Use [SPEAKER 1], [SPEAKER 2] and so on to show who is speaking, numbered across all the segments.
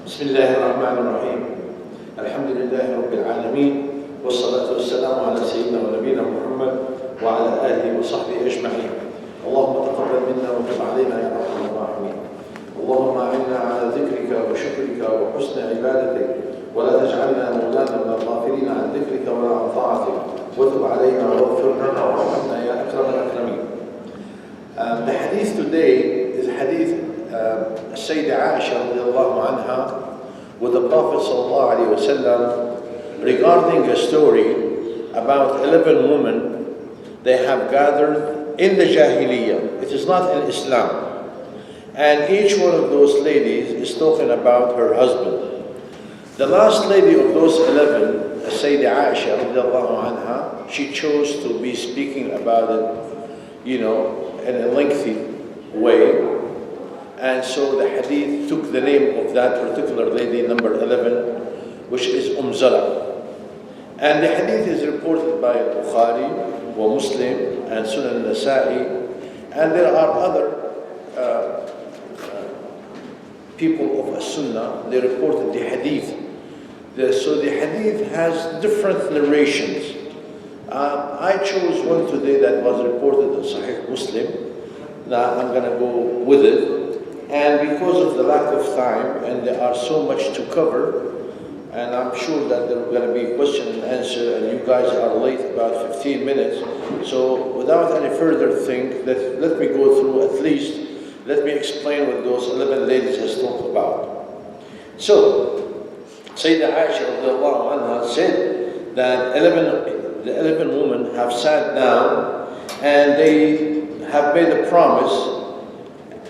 [SPEAKER 1] بسم الله الرحمن الرحيم. الحمد لله رب العالمين، والصلاة والسلام على سيدنا ونبينا محمد وعلى آله وصحبه أجمعين. اللهم تقبل منا وتب علينا يا أرحم الراحمين. اللهم أعنا على ذكرك وشكرك وحسن عبادتك، ولا تجعلنا مولانا من الغافلين عن ذكرك ولا عن طاعتك، وتب علينا واغفر لنا وارحمنا يا أكرم الأكرمين. The hadith today is hadith Sayyidah Aisha radiallahu anha with the Prophet sallallahu alaihi wasallam regarding a story about 11 women they have gathered in the Jahiliyyah. It is not in Islam. And each one of those ladies is talking about her husband. The last lady of those 11, Sayyidah Aisha radiallahu anha, she chose to be speaking about it, in a lengthy way. And so the hadith took the name of that particular lady, number 11, which is Zarue. And the hadith is reported by البخاري ومسلم and Sunan Nasa'i. And there are other people of Sunnah, they reported the hadith. So the hadith has different narrations. I chose one today that was reported in Sahih Muslim. Now I'm going to go with it. And because of the lack of time, and there are so much to cover, and I'm sure that there are going to be question and answer, and you guys are late about 15 minutes. So without any further thing, let me go through at least, let me explain what those 11 ladies has talked about. So, Sayyidah Aisha radiallahu anha said that the 11 women have sat down and they have made a promise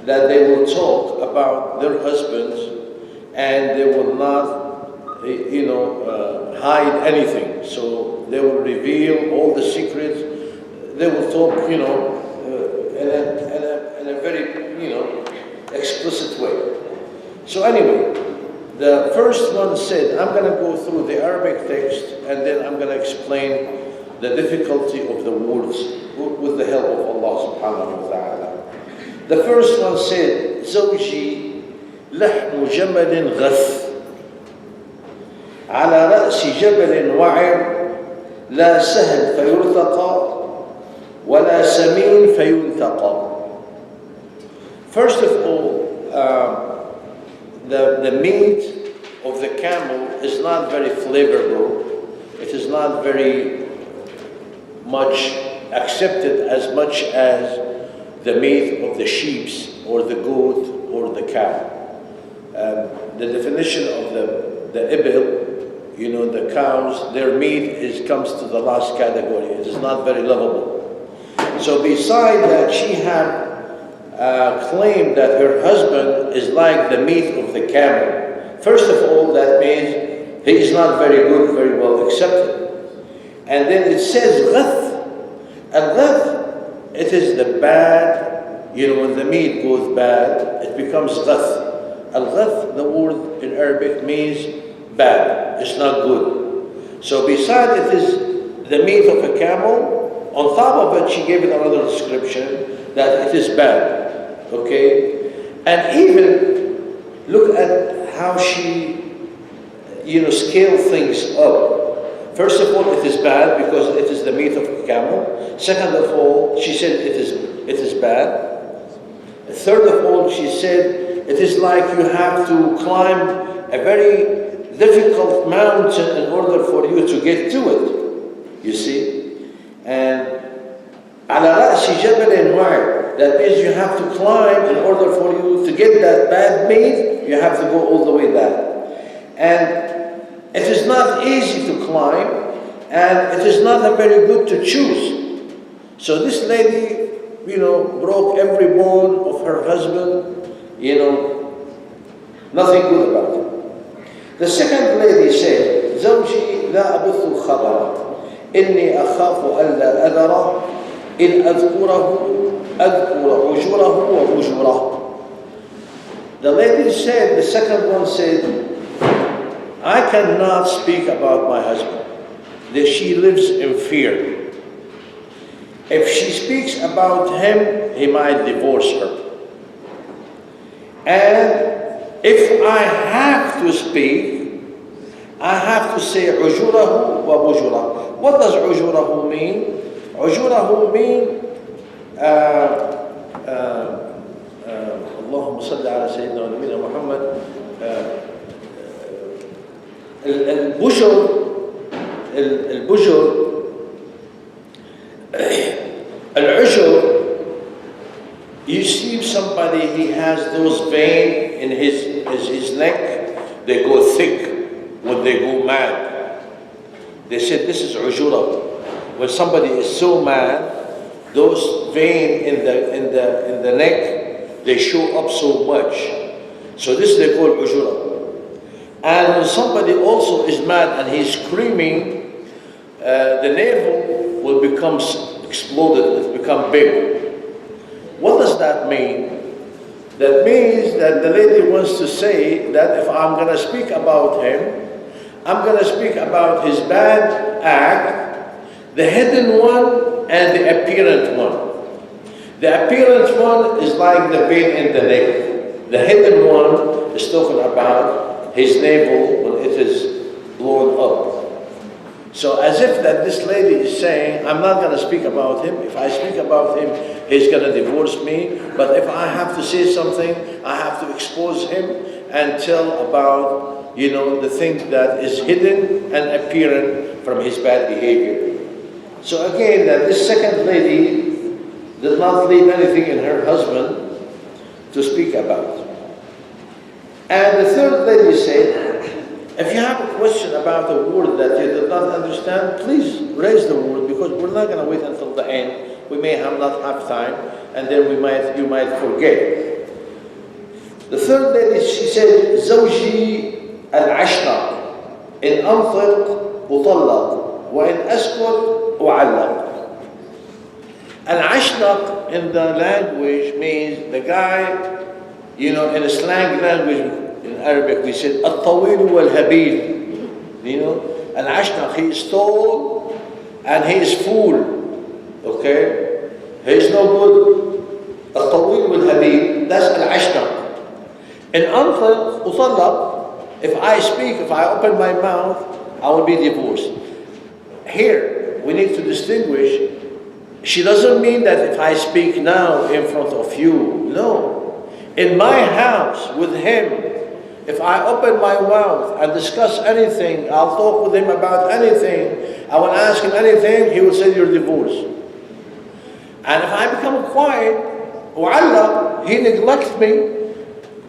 [SPEAKER 1] that they will talk about their husbands and they will not, hide anything. So they will reveal all the secrets. They will talk, in a very, explicit way. So anyway, the first one said, I'm going to go through the Arabic text and then I'm going to explain the difficulty of the words with the help of Allah subhanahu wa ta'ala. The first one said, زوجي لحم جمل غث على رأس جبل وعر لا سهل فيرتقى ولا سمين فينتقى. First of all, the meat of the camel is not very flavorful. It is not very much accepted as much as the meat of the sheep or the goat or the cow. The definition of the ibil, the cows, their meat comes to the last category. It is not very lovable. So beside that, she had claimed that her husband is like the meat of the camel. First of all, that means he is not very good, very well accepted. And then it says ghath. And ghath, it is the bad, when the meat goes bad, it becomes ghath. Al-ghath, the word in Arabic means bad, it's not good. So beside it is the meat of a camel, on top of it she gave it another description that it is bad, okay? And even look at how she, scale things up. First of all, it is bad because it is the meat of a camel. Second of all, she said it is bad. Third of all, she said it is like you have to climb a very difficult mountain in order for you to get to it. You see? And على رأس جبل وعر, that means you have to climb in order for you to get that bad meat, you have to go all the way down. And it is not easy to climb, and it is not very good to choose. So this lady, broke every bone of her husband, nothing good about it. The second lady said, زوجي لا أبث الخبر إني أخاف ألا أذره إن أذكره أذكر أجره وأجره. The lady said, the second one said, I cannot speak about my husband, that she lives in fear. If she speaks about him, he might divorce her. And If I have to speak, I have to say عجوره وبجره. What does عجوره mean? عجوره mean اللهم صل على سيدنا ونبينا محمد. البجر العجر, you see somebody, he has those veins in his neck, they go thick when they go mad. They said this is ujura. When somebody is so mad, those veins in the neck, they show up so much. So this they call ujura. And when somebody also is mad and he's screaming, the navel will become exploded, it will become big. What does that mean? That means that the lady wants to say that if I'm going to speak about him, I'm going to speak about his bad act, the hidden one and the apparent one. The apparent one is like the vein in the neck. The hidden one is talking about his navel when it is blown up. So as if that this lady is saying, I'm not going to speak about him. If I speak about him, he's going to divorce me. But if I have to say something, I have to expose him and tell about, the thing that is hidden and apparent from his bad behavior. So again, that this second lady did not leave anything in her husband to speak about. And the third lady said, if you have a question about a word that you did not understand, please raise the word, because we're not going to wait until the end. We may not have time, and then you might forget. The third lady, she said, زوجي العشنق إن أنطق أطلق وإن أسكت أعلق. Al-Ashnaq in the language means the guy, in a slang language, in Arabic we said, Al-Tawil wal-Habib. Al-Ashnaq, he is tall and he is full. Okay? He is no good. Al-Tawil wal-Habib, that's Al-Ashnaq. In Anfiq, Utallaq, if I speak, if I open my mouth, I will be divorced. Here, we need to distinguish. She doesn't mean that if I speak now in front of you. No. In my house with him, if I open my mouth and discuss anything, I'll talk with him about anything, I will ask him anything, he will say you're divorced. And if I become quiet, وَعَلَّا, he neglects me,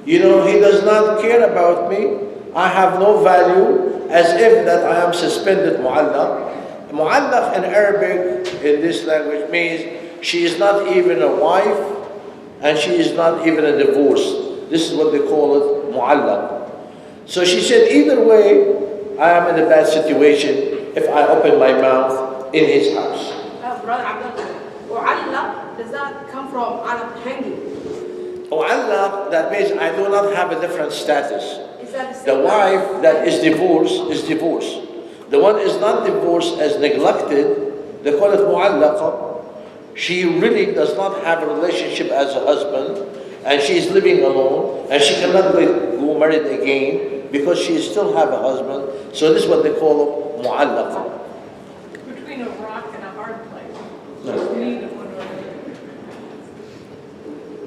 [SPEAKER 1] he does not care about me, I have no value, as if that I am suspended, mu'allaq. Mu'allaq in Arabic, in this language, means she is not even a wife, and she is not even a divorce. This is what they call it, mu'allaq. So she said, either way, I am in a bad situation if I open my mouth in his house.
[SPEAKER 2] Brother Abdullah, mu'allaq, does that come from alaq, hanging?
[SPEAKER 1] Mu'allaq, that means I do not have a different status.
[SPEAKER 2] Is that the same?
[SPEAKER 1] The wife that is divorced is divorced. The one is not divorced as neglected, they call it mu'allaqa. She really does not have a relationship as a husband, and she is living alone, and she cannot go married again because she still have a husband. So this is what they call mu'allaqa.
[SPEAKER 3] Between a rock and a hard place.
[SPEAKER 1] No.
[SPEAKER 3] Neither one or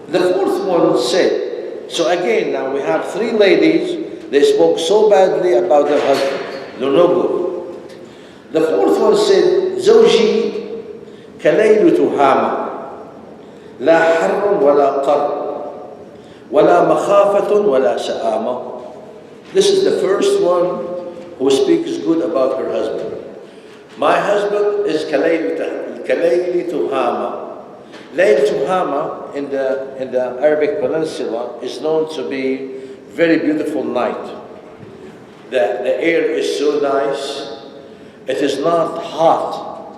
[SPEAKER 3] the
[SPEAKER 1] The
[SPEAKER 3] other.
[SPEAKER 1] fourth one said, so again now we have three ladies, they spoke so badly about their husband. They're no good. The fourth one said, زوجي كليل تهامة لا حر ولا قر ولا مخافة ولا سآمة. This is the first one who speaks good about her husband. My husband is كليل تهامة. Layl Tuhama in the Arabic Peninsula is known to be very beautiful night. The air is so nice. It is not hot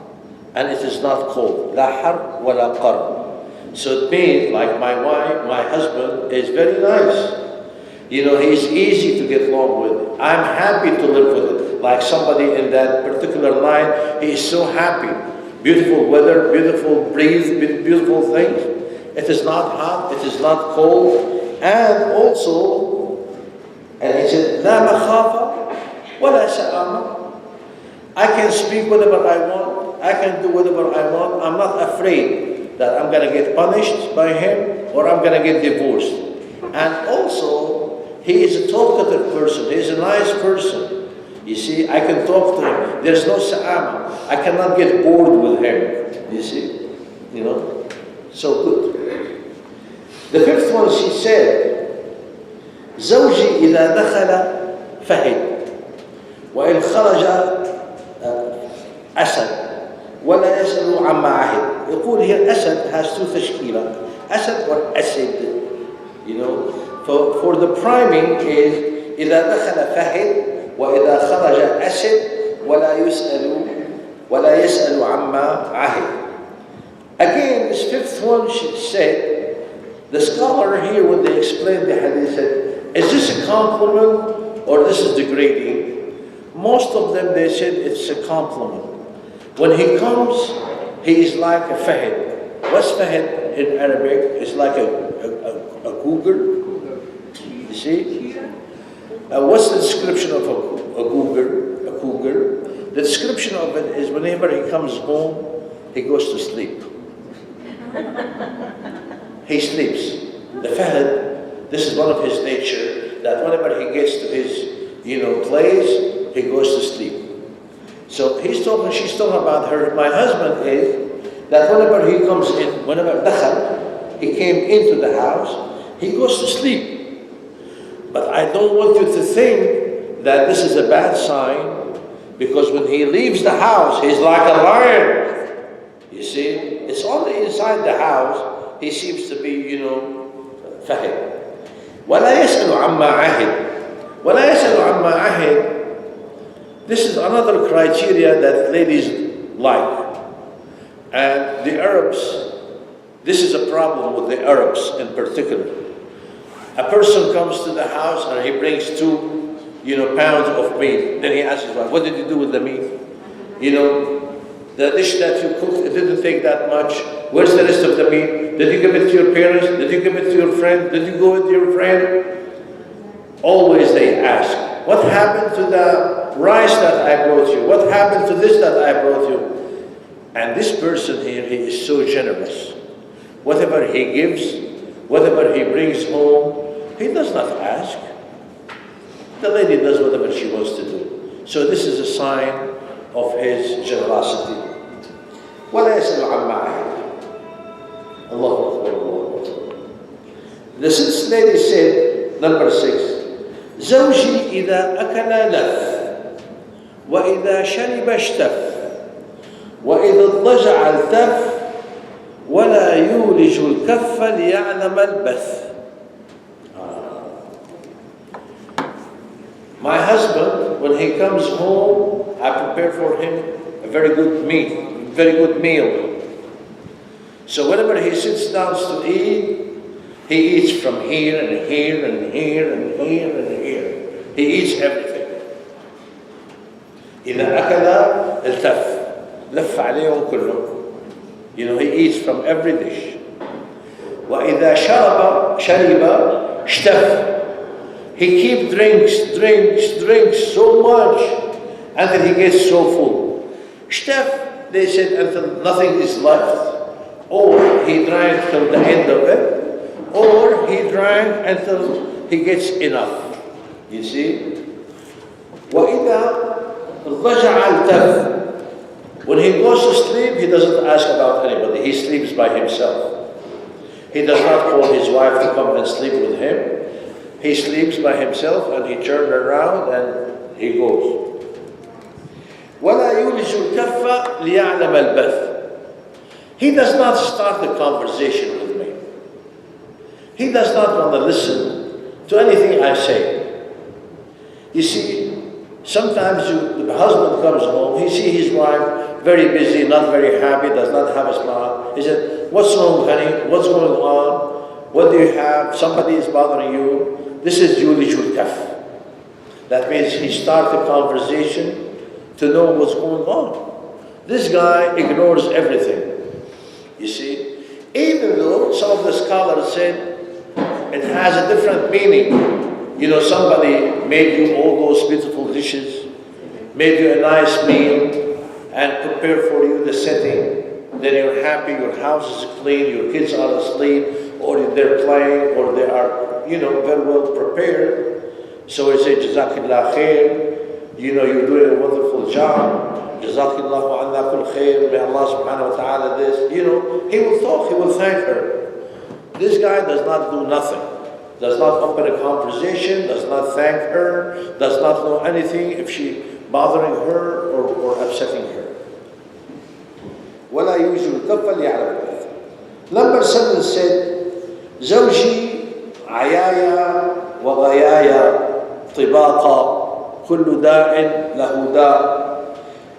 [SPEAKER 1] and it is not cold. La har wa la qar. So it means like my wife, my husband is very nice. He's easy to get along with. I'm happy to live with it. Like somebody in that particular night, he is so happy. Beautiful weather, beautiful breeze, beautiful things. It is not hot, it is not cold. And also, And he said, لا مخافة ولا سآمة. I can speak whatever I want. I can do whatever I want. I'm not afraid that I'm going to get punished by him or I'm going to get divorced. And also, he is a talkative person. He is a nice person. You see, I can talk to him. There's no sa'ama. I cannot get bored with him. You see, you know, so good. The fifth one, she said, زوجي إذا دخل فهد وإن خرج أسد ولا يسأل عما عهد. يقول here أسد has two تشكيلة, أسد or أسد. You know, for the priming is إذا دخل فهد وإذا خرج أسد ولا يسأل عما عهد. Again, this fifth one she said, the scholar here when they explained the hadith said, is this a compliment or this is degrading? Most of them they said it's a compliment. When he comes, he is like a fahid. What's fahid in Arabic? It's like a cougar. You see? What's the description of a cougar? A cougar. The description of it is whenever he comes home, he goes to sleep. He sleeps. The fahid, this is one of his nature, that whenever he gets to his, place, he goes to sleep. So she's talking about her. My husband is that whenever he comes in, whenever dakhal, he came into the house, he goes to sleep. But I don't want you to think that this is a bad sign, because when he leaves the house, he's like a lion. You see, it's only inside the house he seems to be, fahid. وَلَا يَسْأَلُ عَمَّا عَهِدٍ. وَلَا يَسْأَلُ عَمَّا عَهِدٍ. This is another criteria that ladies like. And the Arabs, this is a problem with the Arabs in particular. A person comes to the house and he brings 2, pounds of meat. Then he asks his wife, what did you do with the meat? The dish that you cooked, it didn't take that much. Where's the rest of the meat? Did you give it to your parents? Did you give it to your friend? Did you go with your friend? Always they ask, what happened to the rice that I brought you? What happened to this that I brought you? And this person here, he is so generous. Whatever he gives, whatever he brings home, he does not ask. The lady does whatever she wants to do. So this is a sign of his generosity. وَلَا يَسْأَلُ عَمَّا عَهِدٍ. Allahu Akbar, Allahu Akbar. The sixth lady said, number 6, زوجي إذا أكل لف وإذا شرب اشتف وإذا اضطجع التف ولا يولج الكف ليعلم البث. My husband, when he comes home, I prepare for him a very good meal. So whenever he sits down to eat, he eats from here and here and here and here and here. He eats everything. إذا أكل التف, لف عليهم كلهم. He eats from every dish. وإذا شرب اشتف. He drinks so much until he gets so full. Shtef, they said, until nothing is left. Or he drank till the end of it. Or he drank until he gets enough. You see? وَإِذَا ضَجَعَ الْتَفْ. When he goes to sleep, he doesn't ask about anybody. He sleeps by himself. He does not call his wife to come and sleep with him. He sleeps by himself and he turns around and he goes. وَلَا يُولِجُ الْكَفَّ لِيَعْلَمَ الْبَثْ. He does not start the conversation with me. He does not want to listen to anything I say. You see, sometimes the husband comes home, he sees his wife very busy, not very happy, does not have a smile. He said, what's wrong, honey? What's going on? What do you have? Somebody is bothering you. This is Yulijul Kaf. That means he starts the conversation to know what's going on. This guy ignores everything. You see, even though some of the scholars said it has a different meaning. You know, somebody made you all those beautiful dishes, made you a nice meal, and prepared for you the setting. Then you're happy, your house is clean, your kids are asleep, or they're playing, or they are, you know, very well prepared. So we say, Jazakillah khair, you know, you're doing a wonderful job. Jazakillahu anna kul khair, may Allah subhanahu wa ta'ala this. You know, he will talk, he will thank her. This guy does not do nothing. Does not open a conversation, does not thank her, does not know anything if she bothering her or upsetting her. ولا يوجد الكف ليعلم الإثم. Number 7 said, زوجي عيايا وغيايا طباقا كل داء له داء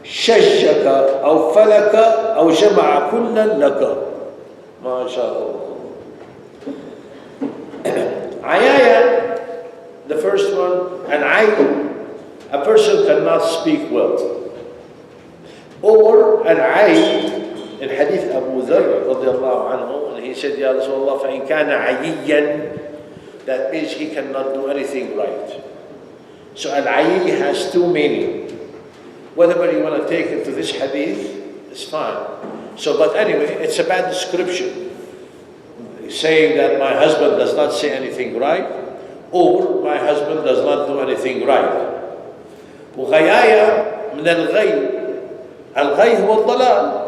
[SPEAKER 1] شجك أو فلك أو جمع كلا لك. ما شاء الله. عيايا, the first one, and a person cannot speak well. Or an in Hadeeth Abu Zarue radiallahu anhu, and he said, Ya Rasulullah, فَإِنْ كَانَ عَيِيًّا, that means he cannot do anything right. So al-ayyi has two meanings. Whatever you want to take into this hadith, it's fine. So, but anyway, it's a bad description. Saying that my husband does not say anything right, or my husband does not do anything right. وغيايا من الغي. الغي هو الضلال.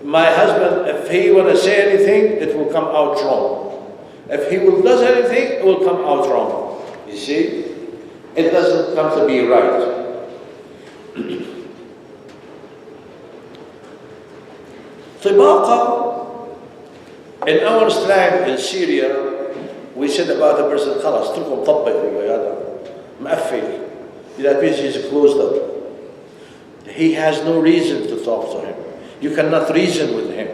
[SPEAKER 1] My husband, if he want to say anything, it will come out wrong. If he will does anything, it will come out wrong. You see? It doesn't come to be right. طباقة, in our slang in Syria, we said about the person, خلاص اتركه مطبق هذا مقفل. That means he's closed up. He has no reason to talk to him. You cannot reason with him.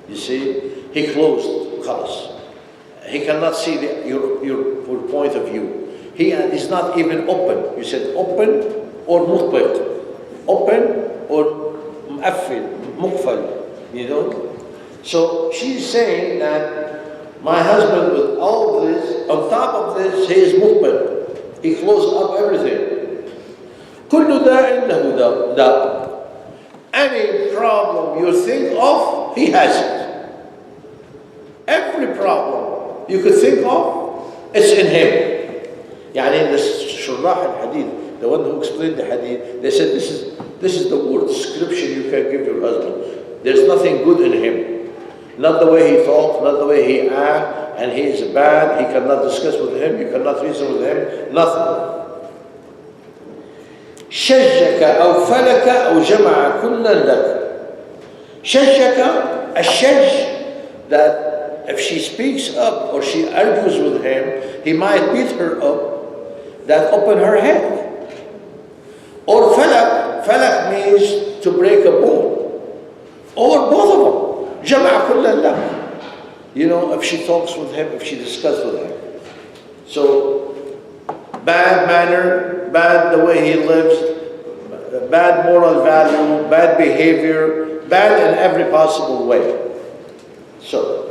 [SPEAKER 1] You see, he closed. خلاص. He cannot see your point of view. He is not even open. You said open or مطبق. Open or مقفل, مقفل. You know? So she's saying that my husband, with all this, on top of this, he is مطبق. He closed up everything. كل داء له داء. Any problem you think of, he has it. Every problem you could think of, it's in him. يعني the شراح الحديث, the one who explained the hadith, they said this is the word description you can give your husband. There's nothing good in him. Not the way he talks, not the way he acts, and he is bad, he cannot discuss with him, you cannot reason with him, nothing. شجك أو فلك أو جمع كلا لك. شجك, الشج, that if she speaks up or she argues with him, he might beat her up, that open her head. Or falak means to break a bone. Or both of them. جمع كلا لك. You know, if she talks with him, if she discusses with him. So, bad manner, bad the way he lives, bad moral value, bad behavior, bad in every possible way. So,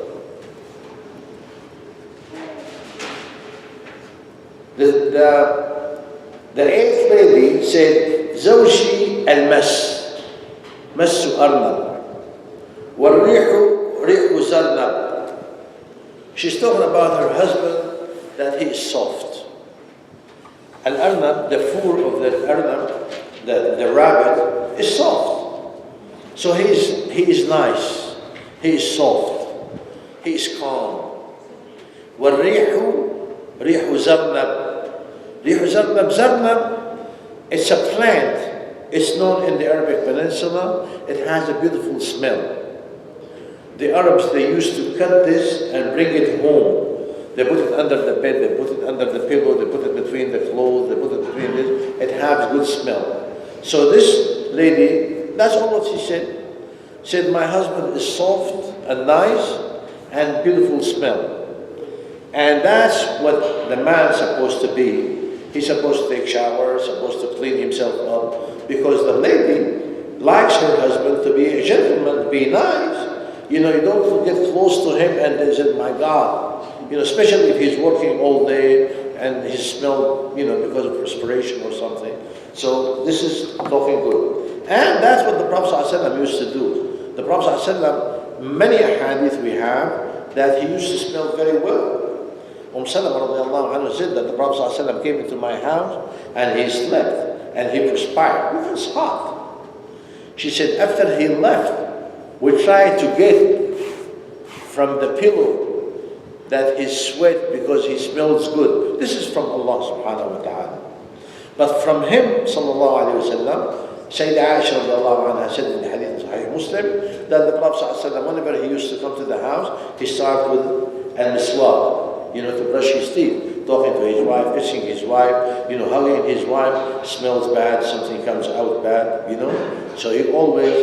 [SPEAKER 1] the 8th lady said, زوجي المس, مس أرنب, والريح ريح زرنب. She's talking about her husband, that he is soft. Al-arnab, the fur of the arnab, the rabbit, is soft. So he is nice, he is soft, he is calm. وَالرِّيحُ رِيحُ زَرْنَب. رِيحُ زَرْنَب, zarnab, it's a plant. It's known in the Arabic Peninsula. It has a beautiful smell. The Arabs, they used to cut this and bring it home. They put it under the bed, they put it under the pillow, they put it between the clothes, they put it between this. It has good smell. So this lady, that's all what she said. Said, my husband is soft and nice and beautiful smell. And that's what the man's supposed to be. He's supposed to take showers, supposed to clean himself up, because the lady likes her husband to be a gentleman, to be nice. You know, you don't get close to him and they say, my God. You know, especially if he's working all day and he smelled, because of perspiration or something. So this is talking good. And that's what the Prophet ﷺ used to do. The Prophet ﷺ, many hadith we have that he used to smell very well. Salama radiallahu anhu said that the Prophet ﷺ came into my house and he slept and he perspired. It was hot. She said, after he left, we tried to get from the pillow that he sweat because he smells good. This is from Allah subhanahu wa ta'ala. But from him, sallallahu alayhi wa sallam, Sayyidah Aisha radiallahu anha said in the hadith of Muslim, that the Prophet sallallahu alayhi wa sallam, whenever he used to come to the house, he started with al-miswak, to brush his teeth, talking to his wife, kissing his wife, hugging his wife, smells bad, something comes out bad, So he always,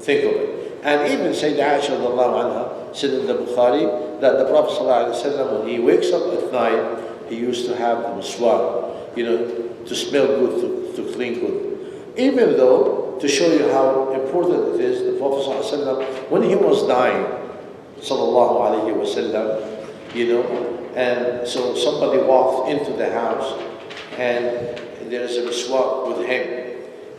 [SPEAKER 1] think of it. And even Sayyidah Aisha radiallahu anha said in the Bukhari that the Prophet ﷺ, when he wakes up at night, he used to have the miswak, to smell good, to clean good. Even though, to show you how important it is, the Prophet ﷺ, when he was dying, sallallahu alayhi wa sallam, and so somebody walked into the house and there is a miswak with him,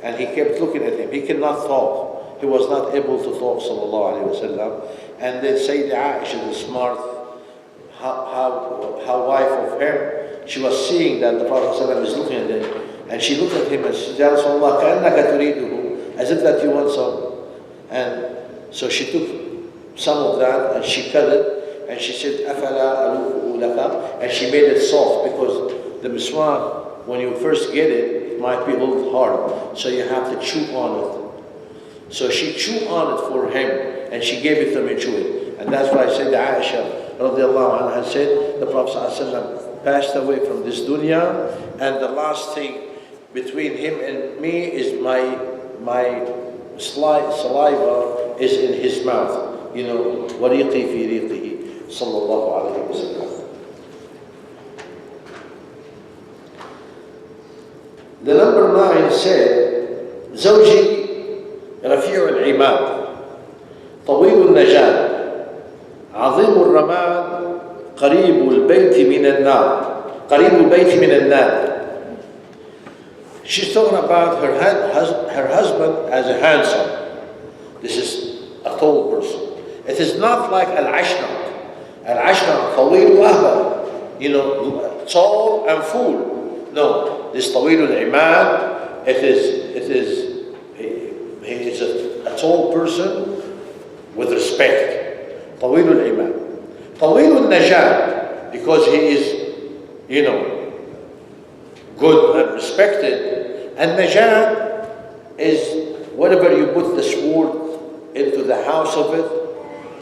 [SPEAKER 1] and he kept looking at him. He cannot talk. He was not able to talk, sallallahu alayhi wa sallam. And then Sayyidah Aisha, the smart how wife of him, she was seeing that the Prophet ﷺ is looking at him, and she looked at him and she said, Ya Rasulullah, كَأَنَّكَ تُرِيدُهُ, as if that you want some. And so she took some of that and she cut it, and she said, أَفَلَا أَلُوكُ لَكَ, and she made it soft, because the miswak, when you first get it, it might be a little hard, so you have to chew on it. So she chewed on it for him, and she gave it to him and chewed it. And that's why I said that Aisha radiallahu anha said, the Prophet ﷺ passed away from this dunya, and the last thing between him and me is my saliva is in his mouth. وَرِيقِي فِي رِيقِهِ sallallahu alayhi wa sallam. The number 9 said, زوجي رفيع العماد طويل النجاد عظيم الرماد قريب البيت من النار. She's talking about her husband as a handsome. This is a tall person. It is not like al-ashnaq. Al-ashnaq طويل وأهبل, tall and full. No, this طويل العماد, he is a tall person with respect. طويل العماد. طويل النجاد, because he is, good and respected. And najad is whenever you put the sword into the house of it,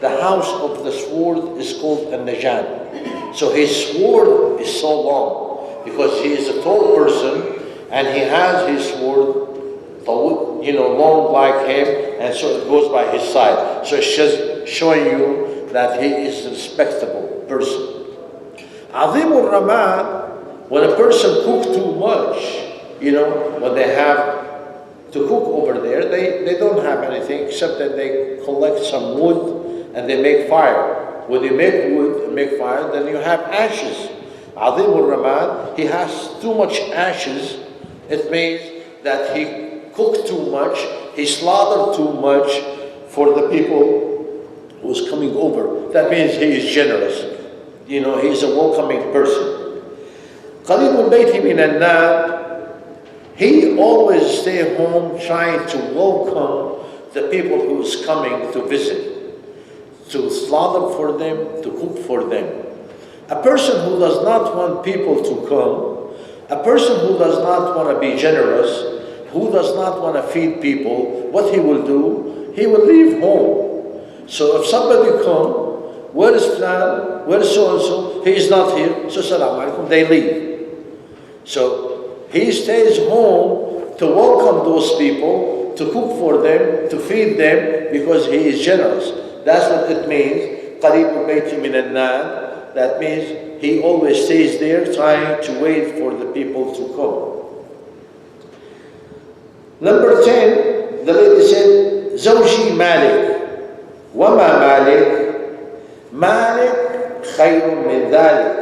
[SPEAKER 1] the house of the sword is called a najad. So his sword is so long because he is a tall person and he has his sword long like him, and so it goes by his side. So it's just showing you that he is a respectable person. Azim al-Ramad, when a person cooks too much, when they have to cook over there, they don't have anything except that they collect some wood and they make fire. When you make wood and make fire, then you have ashes. Azim al-Ramad, he has too much ashes. It means that he cooked too much, he slaughtered too much for the people who's coming over. That means he is generous. He's a welcoming person. قريب البيت من النار, he always stay home trying to welcome the people who's coming to visit, to slaughter for them, to cook for them. A person who does not want people to come, a person who does not want to be generous, who does not want to feed people, what he will do, he will leave home. So if somebody come, where is Flan, where is so-and-so, he is not here, so Salaam Alaikum, they leave. So he stays home to welcome those people, to cook for them, to feed them, because he is generous. That's what it means, قَرِيبُ الْبَيْتِ مِنَ النَّارِ. That means he always stays there trying to wait for the people to come. Number 10, the lady said, زوجي مالك. وما مالك؟ مالك خير من ذلك.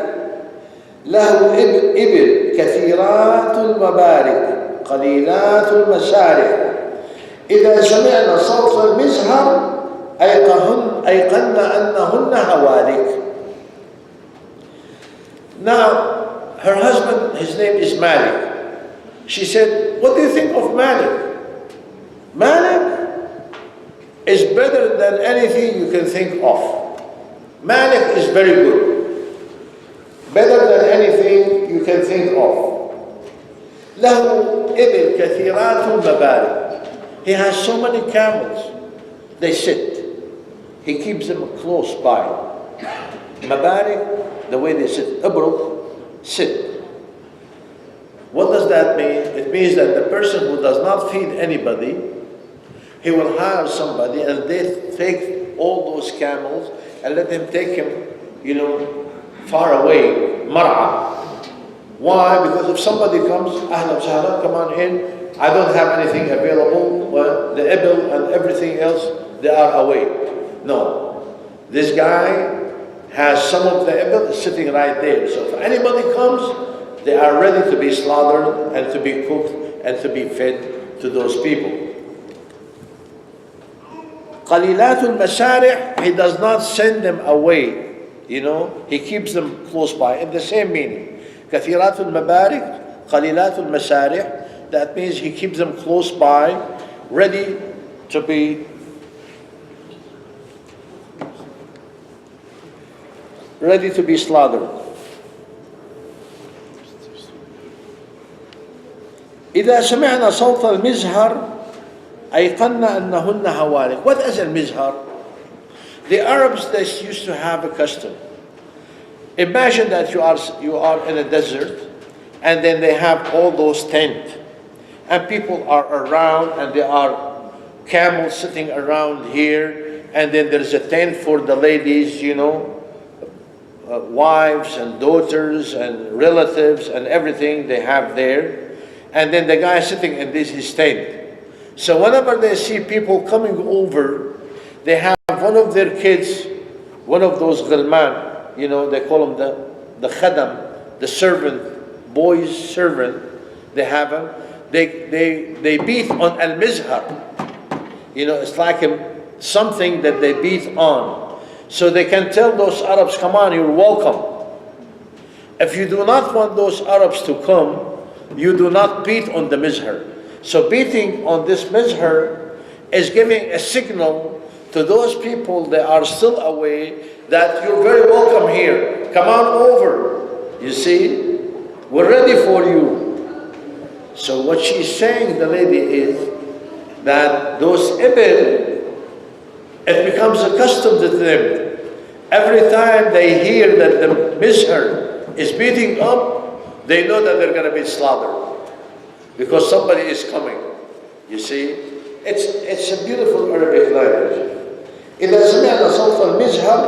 [SPEAKER 1] له إبل كثيرات المبارك قليلات المسارع إذا سمعنا صوت المزهر أيقن أنهن هوالك. Now, her husband, his name is Malik. She said, what do you think of Malik? Malik is better than anything you can think of. Malik is very good. Better than anything you can think of. له إبل كثيرات مبارك. He has so many camels. They sit. He keeps them close by. Mabarik, the way they sit. Ibruk, sit. What does that mean? It means that the person who does not feed anybody, he will hire somebody and they take all those camels and let him take him, far away, mar'a. Why? Because if somebody comes, ahlan sahlan, come on in, I don't have anything available, well, the ibil and everything else, they are away. No. This guy has some of the ibil sitting right there. So if anybody comes, they are ready to be slaughtered and to be cooked and to be fed to those people. قليلات المسارع, he does not send them away. He keeps them close by. In the same meaning. كثيرات المبارك قليلات المسارع, that means he keeps them close by, ready to be slaughtered. إذا سمعنا صوت المزهر أيقنا أنهن هوالك. What is المزهر? The Arabs, they used to have a custom. Imagine that you are in a desert, and then they have all those tents, and people are around, and there are camels sitting around here, and then there's a tent for the ladies, wives and daughters and relatives and everything they have there, and then the guy sitting in his tent. So whenever they see people coming over, they have one of their kids, one of those ghilman, they call them the khadam, the servant, boy's servant. They have him. They beat on al-mizhar. It's like something that they beat on. So they can tell those Arabs, come on, you're welcome. If you do not want those Arabs to come, you do not beat on the mizhar. So beating on this mizhar is giving a signal to those people that are still away that you're very welcome here. Come on over. You see, we're ready for you. So what she's saying, the lady, is that those ibil, it becomes accustomed to them. Every time they hear that the mizhar is beating up, they know that they're going to be slaughtered because somebody is coming. You see, it's a beautiful Arabic language. إذا سمعنا صوت المزهر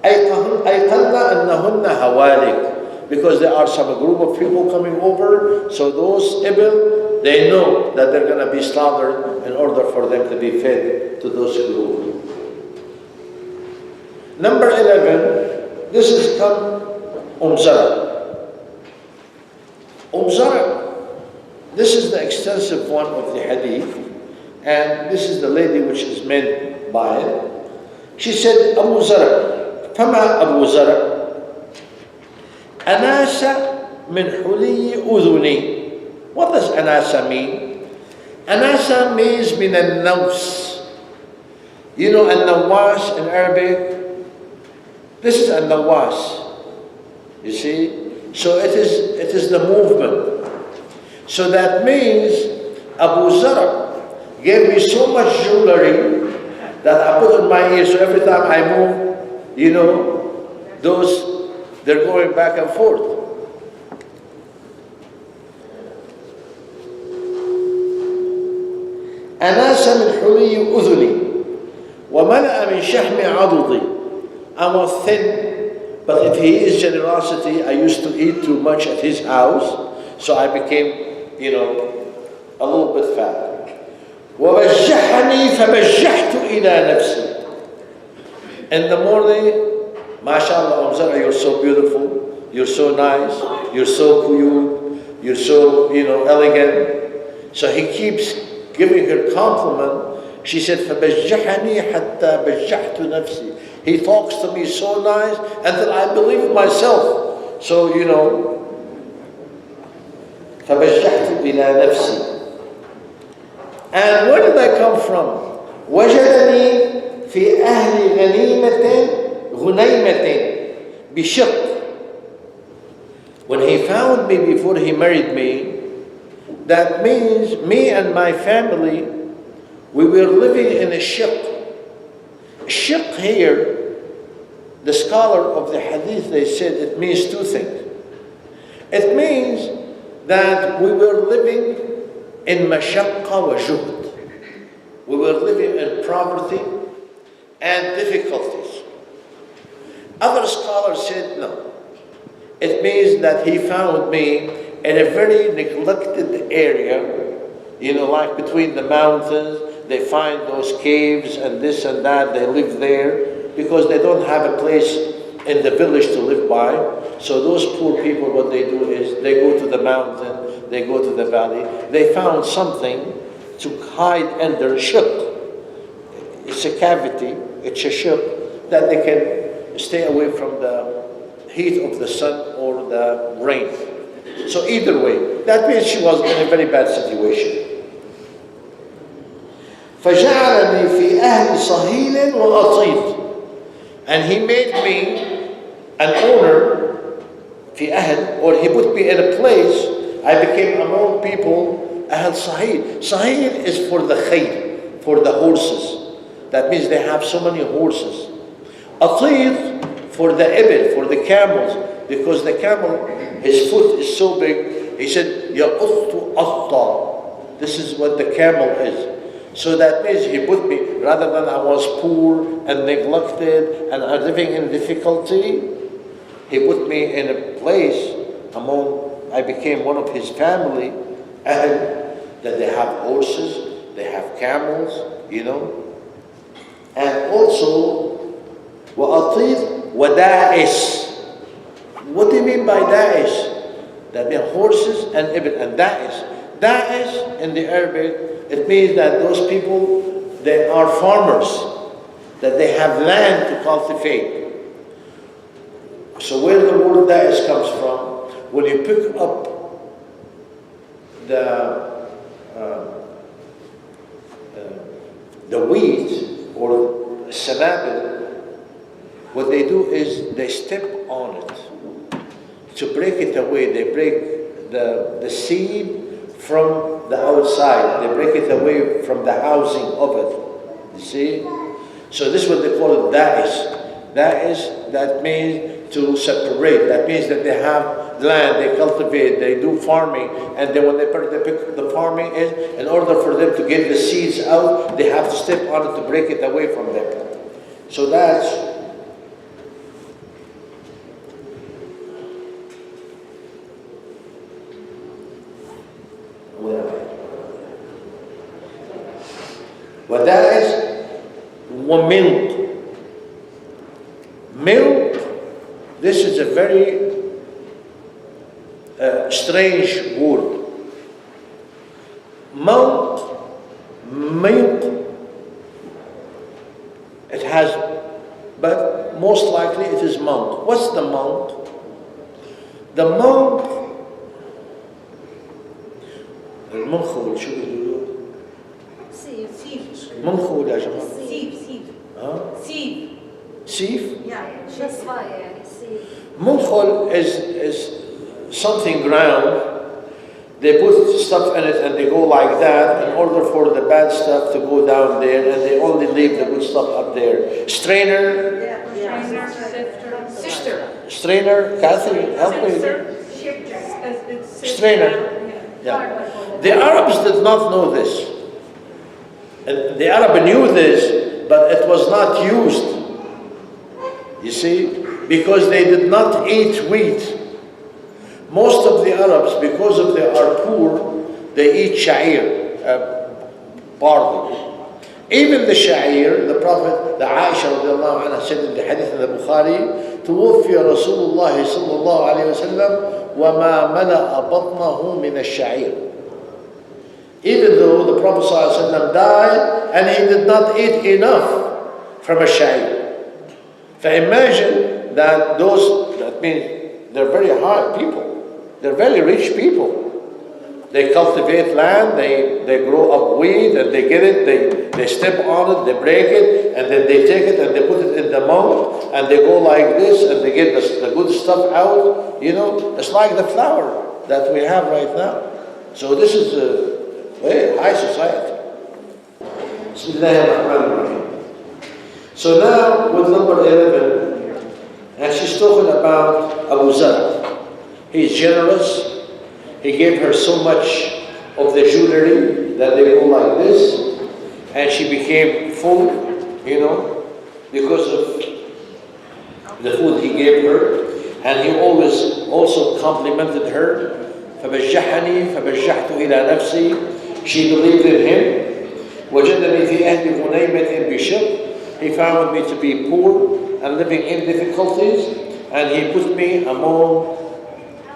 [SPEAKER 1] أيقنا أنهن هوالك, because there are some group of people coming over, so those ibil, they know that they're going to be slaughtered in order for them to be fed to those group. Number 11, this is Zarue. Zarue, this is the extensive one of the hadith, and this is the lady which is meant by it. She said, Abu Zarue, فما أبو زرع أناس من حلي أذني. What does anasa mean? Anasa means من النوس. النواس in Arabic? This is النواس. You see? So it is the movement. So that means Abu Zarue gave me so much jewelry that I put in my ear, so every time I move, they're going back and forth. أناس من حلي أذني وملأ من شحم عضدي. I was thin, but if he is generosity, I used to eat too much at his house, so I became, a little bit fat. وبجحني فبجحت إلى نفسي. In the morning, mashallah, Zarue, you're so beautiful. you're so nice, you're so cute, you're so, elegant. So he keeps giving her compliment. She said, فَبَجَّحَنِي حَتَّى بَجَّحْتُ نَفْسِي. He talks to me so nice until I believe myself. So, فَبَجَّحْتُ إِلَى نَفْسِي. And where did I come from? وَجَدَنِي فِي أَهْلِ غُنَيْمَةٍ بِشِقٍّ. When he found me before he married me, that means me and my family, we were living in a shiq. Shiq here, the scholar of the hadith, they said it means two things. It means that we were living in mashaqqa wa juhd. We were living in poverty and difficulties. Other scholars said no. It means that he found me in a very neglected area, like between the mountains. They find those caves and this and that. They live there because they don't have a place in the village to live by. So those poor people, what they do is they go to the mountain, they go to the valley. They found something to hide under shiq. It's a cavity, it's a shiq that they can stay away from the heat of the sun or the rain. So either way, that means she was in a very bad situation. فَجَعَلَنِي فِي أَهْلِ صَهِيلٍ وَأَطِيدٍ. And he made me an owner, في أهل, or he put me in a place, I became among people, أهل صهيل. Sahil is for the khayl, for the horses. That means they have so many horses. Atid for the ibil, for the camels, because the camel, his foot is so big. He said, يَأُطُّ أَطَّى. This is what the camel is. So that means he put me, rather than I was poor and neglected and living in difficulty, he put me in a place I became one of his family, and that they have horses, they have camels, And also, وَأَطِيدْ وَدَائِس. What do you mean by da'is? That means horses and ibil. And da'is. Da'is in the Arabic, it means that those people, they are farmers, that they have land to cultivate. So where the word da'is comes from, when you pick up the wheat or sanabil, what they do is they step on it to break it away. They break the seed from the outside. They break it away from the housing of it. You see? So this is what they call it da'is. Da'is, that means to separate. That means that they have land, they cultivate, they do farming, and then when they pick the farming in order for them to get the seeds out, they have to step on it to break it away from them. So that's ودائس وملك. Milk, this is a very strange word. Milk, it has, but most likely it is milk. What's the milk? The milk, المنخول شو بيقولوا؟
[SPEAKER 2] سيف.
[SPEAKER 1] منخول يا جماعة.
[SPEAKER 2] سيف.
[SPEAKER 1] ها؟
[SPEAKER 2] سيف.
[SPEAKER 1] سيف؟
[SPEAKER 2] Yeah.
[SPEAKER 1] منخول is something ground. They put stuff in it and they go like that in order for the bad stuff to go down there, and they only leave the good stuff up there. Strainer. Strainer. Kathy, help me. Strainer. Yeah. The Arabs did not know this. And the Arab knew this, but it was not used. You see? Because they did not eat wheat. Most of the Arabs, because of they are poor, they eat sha'ir, barley. Even the sha'ir, the Prophet, the Aisha radiallahu anha said in the hadith in the Bukhari, توفي رسول الله صلى الله عليه وسلم وما ملأ بطنه من الشعير. Even though the Prophet صلى الله عليه وسلم died and he did not eat enough from a sha'ir. Imagine that that means they're very high people. They're very rich people. They cultivate land, they grow up weed and they get it, they step on it, they break it, and then they take it and they put it in the mouth and they go like this and they get the good stuff out. You know, it's like the flour that we have right now. So this is a very high society. Bismillahirrahmanirrahim. So now with number 11, and she's talking about Abu Zarue. He's generous. He gave her so much of the jewelry that they go like this, and she became full, you know, because of the food he gave her. And he always also complimented her. فَبَجَّحَنِي فَبَجَّحْتُ إِلَى نَفْسِي. She believed in him. وَجَدَنِي فِي أَهْلِ غُنَيْمَةٍ بِشِرٍ. He found me to be poor and living in difficulties, and he put me among,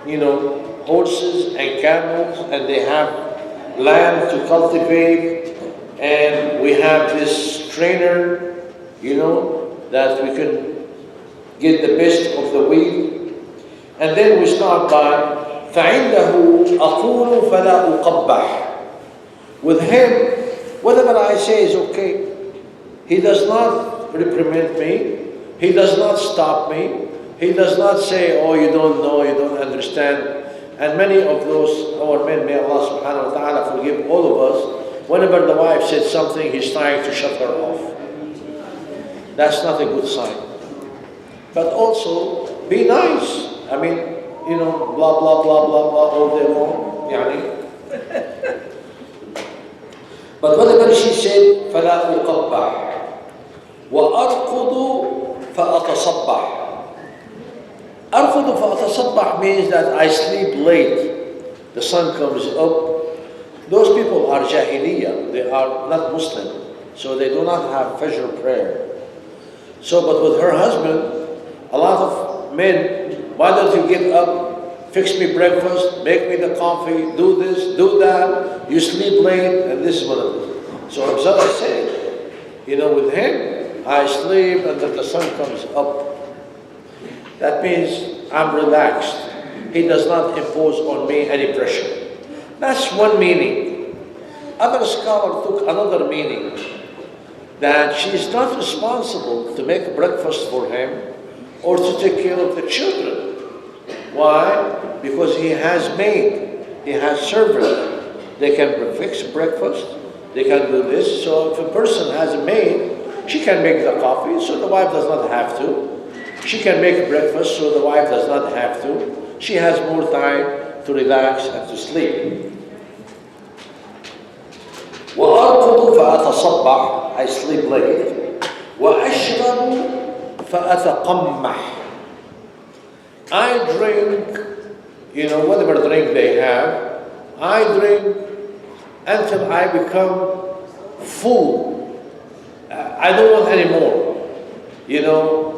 [SPEAKER 1] you know, horses and camels, and they have land to cultivate, and we have this trainer, you know, that we can get the best of the wheat. And then we start by فَعِنْدَهُ أَقُولُ فَلَا أُقَبَّحْ. With him, whatever I say is okay. He does not reprimand me. He does not stop me. He does not say, oh, you don't know, you don't understand. And many of those, our men, may Allah subhanahu wa ta'ala forgive all of us, whenever the wife said something, he's trying to shut her off. That's not a good sign. But also, be nice. I mean, you know, blah, blah, blah, blah, blah, all day long. Yani. But whatever she said, فَلَا أُقَبَّحْ وَأَرْقُضُ فَأَتَصَبَّحْ. أرقد فأتصبح means that I sleep late. The sun comes up. Those people are jahiliyyah. They are not Muslim. So they do not have Fajr prayer. So, but with her husband, a lot of men, why don't you get up, fix me breakfast, make me the coffee, do this, do that. You sleep late, and this is what it is. So Abzallah said, you know, with him, I sleep and then the sun comes up. That means I'm relaxed. He does not impose on me any pressure. That's one meaning. Other scholars took another meaning, that she is not responsible to make breakfast for him or to take care of the children. Why? Because he has maid, he has servant. They can fix breakfast, they can do this. So if a person has a maid, she can make the coffee, so the wife does not have to. She can make breakfast, so the wife does not have to. She has more time to relax and to sleep. وَأَرْقُضُ فَأَتَصَبَّحْ. I sleep late. وَأَشْرَبُ فَأَتَقَمَّحْ. I drink, you know, whatever drink they have, I drink until I become full. I don't want any more. You know,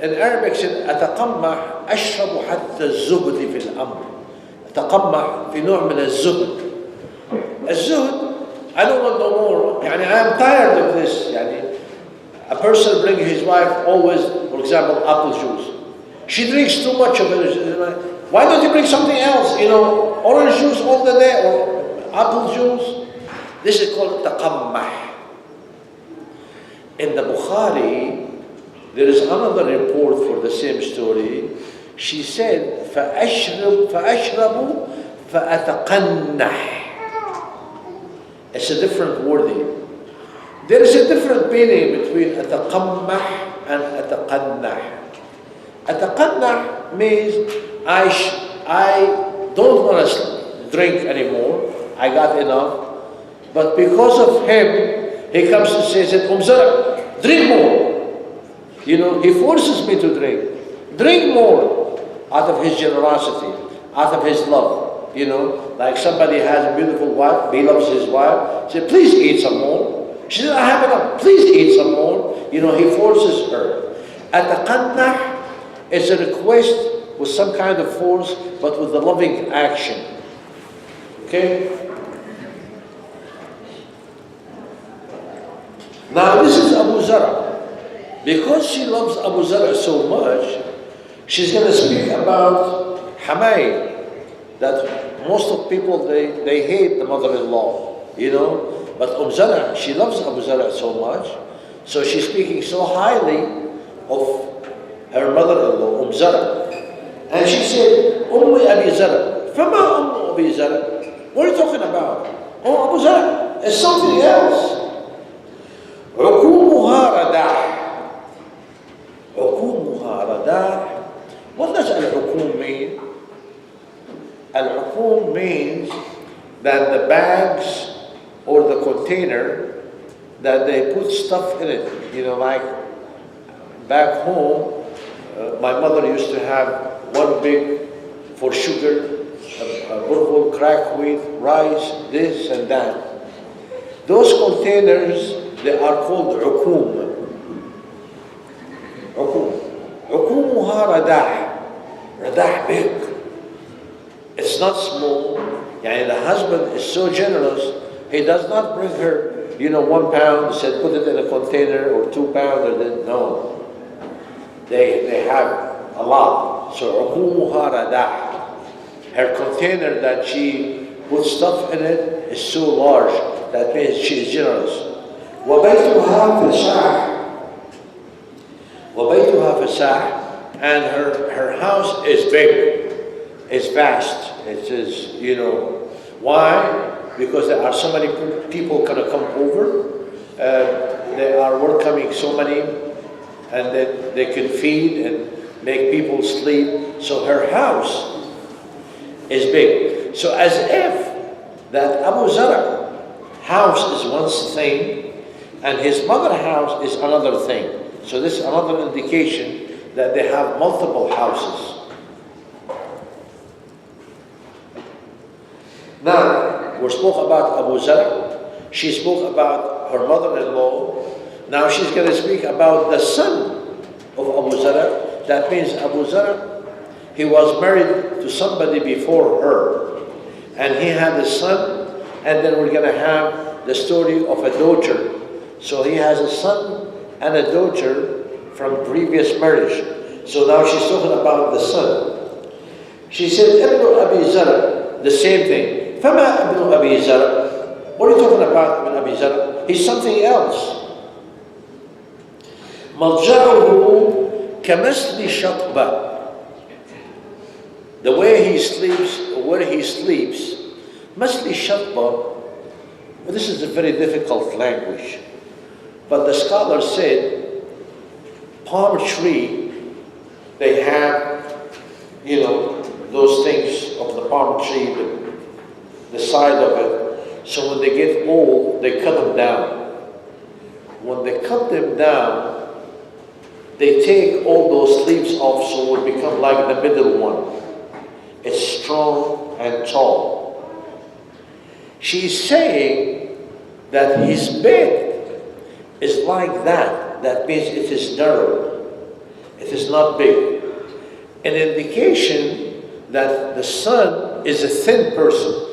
[SPEAKER 1] in Arabic said أتقمح أشرب حتى الزهد في الأمر. أتقمح في نوع من الزهد. الزهد, I don't want no more. يعني I am tired of this. يعني a person brings his wife always, for example, apple juice. She drinks too much of it. Why don't you bring something else? You know, orange juice all the day or apple juice. This is called taqammah. In the Bukhari, there is another report for the same story. She said, فَأَشْرَبُ فَأَتَقَنَّحْ. It's a different wording. There is a different meaning between أَتَقَمَّحْ and أَتَقَنَّحْ. أَتَقَنَّحْ means I don't want to drink anymore. I got enough. But because of him, he comes to say, Zarue, drink more. You know, he forces me to drink. Drink more out of his generosity, out of his love. You know, like somebody has a beautiful wife, he loves his wife. Say, please eat some more. She said, I have enough. Please eat some more. He forces her. Ataqannah is a request with some kind of force, but with a loving action. Okay? Now this is Abu Zarue. Because she loves Abu Zarue so much, she's going to speak about Hamay, that most of people, they hate the mother-in-law, But Zarue, she loves Abu Zarue so much, so she's speaking so highly of her mother-in-law, Zarue. And she said, Abi Zarue. Fama Abi Zarue. What are you talking about? Abu Zarue. It's something else. عقومها رداح. عقومها رداح. What does al-uqum mean? Al-uqum means that the bags or the container that they put stuff in it. Like back home, my mother used to have one big for sugar, a bulgur, crack wheat, rice, this and that. Those containers, they are called uqum. Uqum. Uqumuha radah. Radah big. It's not small. The husband is so generous, he does not bring her, 1 pound, said put it in a container, or 2 pounds, or then, no. They have a lot. So uqumuha radah. Her container that she puts stuff in it is so large. That means she is generous. وَبَيْتُهَا فَسَاحٌ. وَبَيْتُهَا فَسَاحٌ. And her house is big. It's vast. It is, Why? Because there are so many people going to come over. There are welcoming so many, and then they can feed and make people sleep. So her house is big. So as if that Abu Zarue house is one thing, and his mother's house is another thing. So this is another indication that they have multiple houses. Now, we spoke about Abu Zarue. She spoke about her mother-in-law. Now she's going to speak about the son of Abu Zarue. That means Abu Zarue, he was married to somebody before her. And he had a son, and then we're going to have the story of a daughter. So he has a son and a daughter from previous marriage. So now she's talking about the son. She said, Ibn Abi Zarue, the same thing. Fama Ibn Abi Zarue. What are you talking about, Ibn Abi Zarue? He's something else. مضجعه كمثل شطبة. The way he sleeps, or where he sleeps, مثل شطبة. This is a very difficult language. But the scholar said, palm tree, they have, those things of the palm tree, the side of it. So when they get old, they cut them down. When they cut them down, they take all those leaves off, so it will become like the middle one. It's strong and tall. She's saying that his bed is like that. That means it is narrow. It is not big. An indication that the son is a thin person.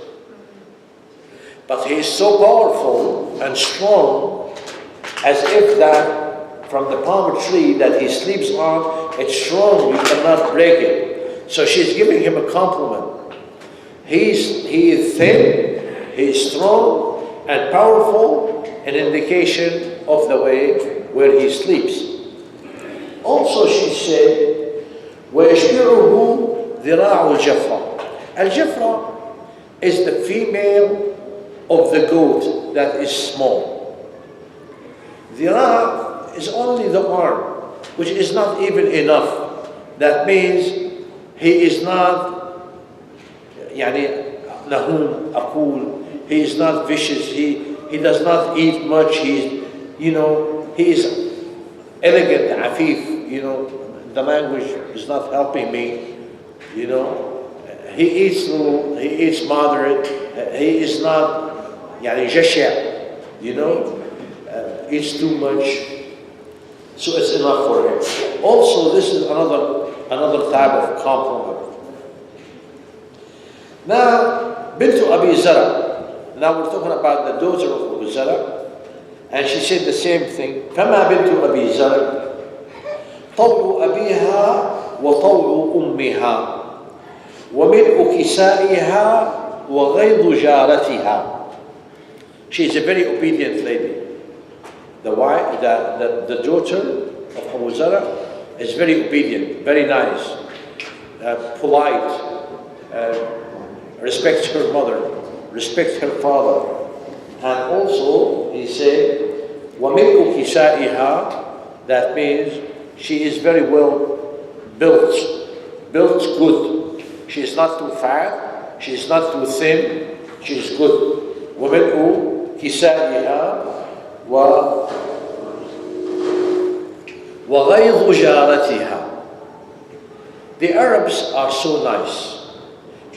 [SPEAKER 1] But he is so powerful and strong, as if that from the palm tree that he sleeps on, it's strong, you cannot break it. So she's giving him a compliment. He is thin, he is strong and powerful, an indication of the way where he sleeps. Also she said, وَيَشْبِعُهُ ذِرَاعُ الْجَفْرَةِ. Al-Jafra is the female of the goat that is small. Dhira is only the arm, which is not even enough. That means he is not lahum aqul. He is not vicious. He does not eat much. He is elegant, afif. The language is not helping me. He eats little. He eats moderate. He is not jashia. eats too much, so it's enough for him. Also, this is another type of compliment. Now, Bintu Abi Zara. Now we're talking about the daughter of Abu Zara, and she said the same thing. فما بنت أبي زرع طوع أبيها وطوع أمها وملء كسائها وغيظ جارتها. She is a very obedient lady. The daughter of Abu Zara is very obedient, very nice, polite, respects her mother, respects her father. And also, he said, وَمِلْءُ كِسَائِهَا, that means she is very well built good. She is not too fat, she is not too thin, she is good. وَمِلْءُ كِسَائِهَا وَغَيْظُ جَارَتِهَا. The Arabs are so nice,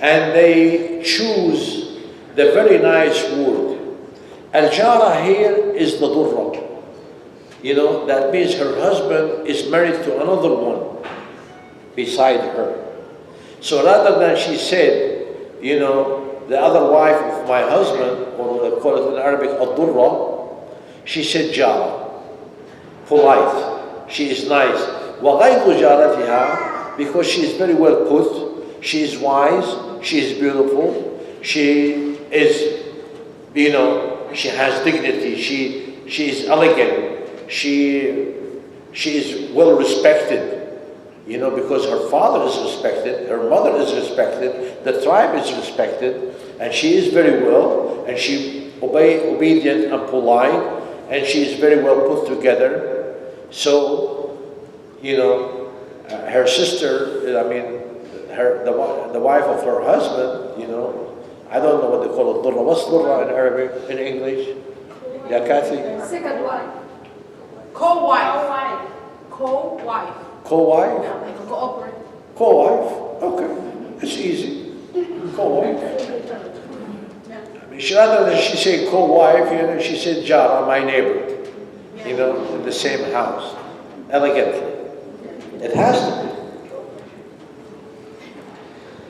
[SPEAKER 1] and they choose the very nice word. Al-Jara here is the durra. You know, that means her husband is married to another one beside her. So rather than she said, you know, the other wife of my husband, or they call it in Arabic, ad-durra, she said Jara, polite. She is nice. وَغَيْضُ جَارَتِهَا, because she is very well put, she is wise, she is beautiful, she is, you know, she has dignity, she is elegant, she is well respected, you know, because her father is respected, her mother is respected, the tribe is respected, and she is very well, and she obedient and polite, and she is very well put together. So, you know, her sister, I mean, the wife of her husband, you know, I don't know what they call it, durra. What's durra in Arabic, in English? Yeah, Kathy?
[SPEAKER 2] Second wife. Co-wife. Co-wife.
[SPEAKER 1] Co-wife?
[SPEAKER 2] Yeah, like a cooperate.
[SPEAKER 1] Co-wife? Okay, it's easy. Co-wife. I mean, rather than she say co-wife, you know, she said Jara, my neighbor. You know, in the same house, elegantly. It has to be.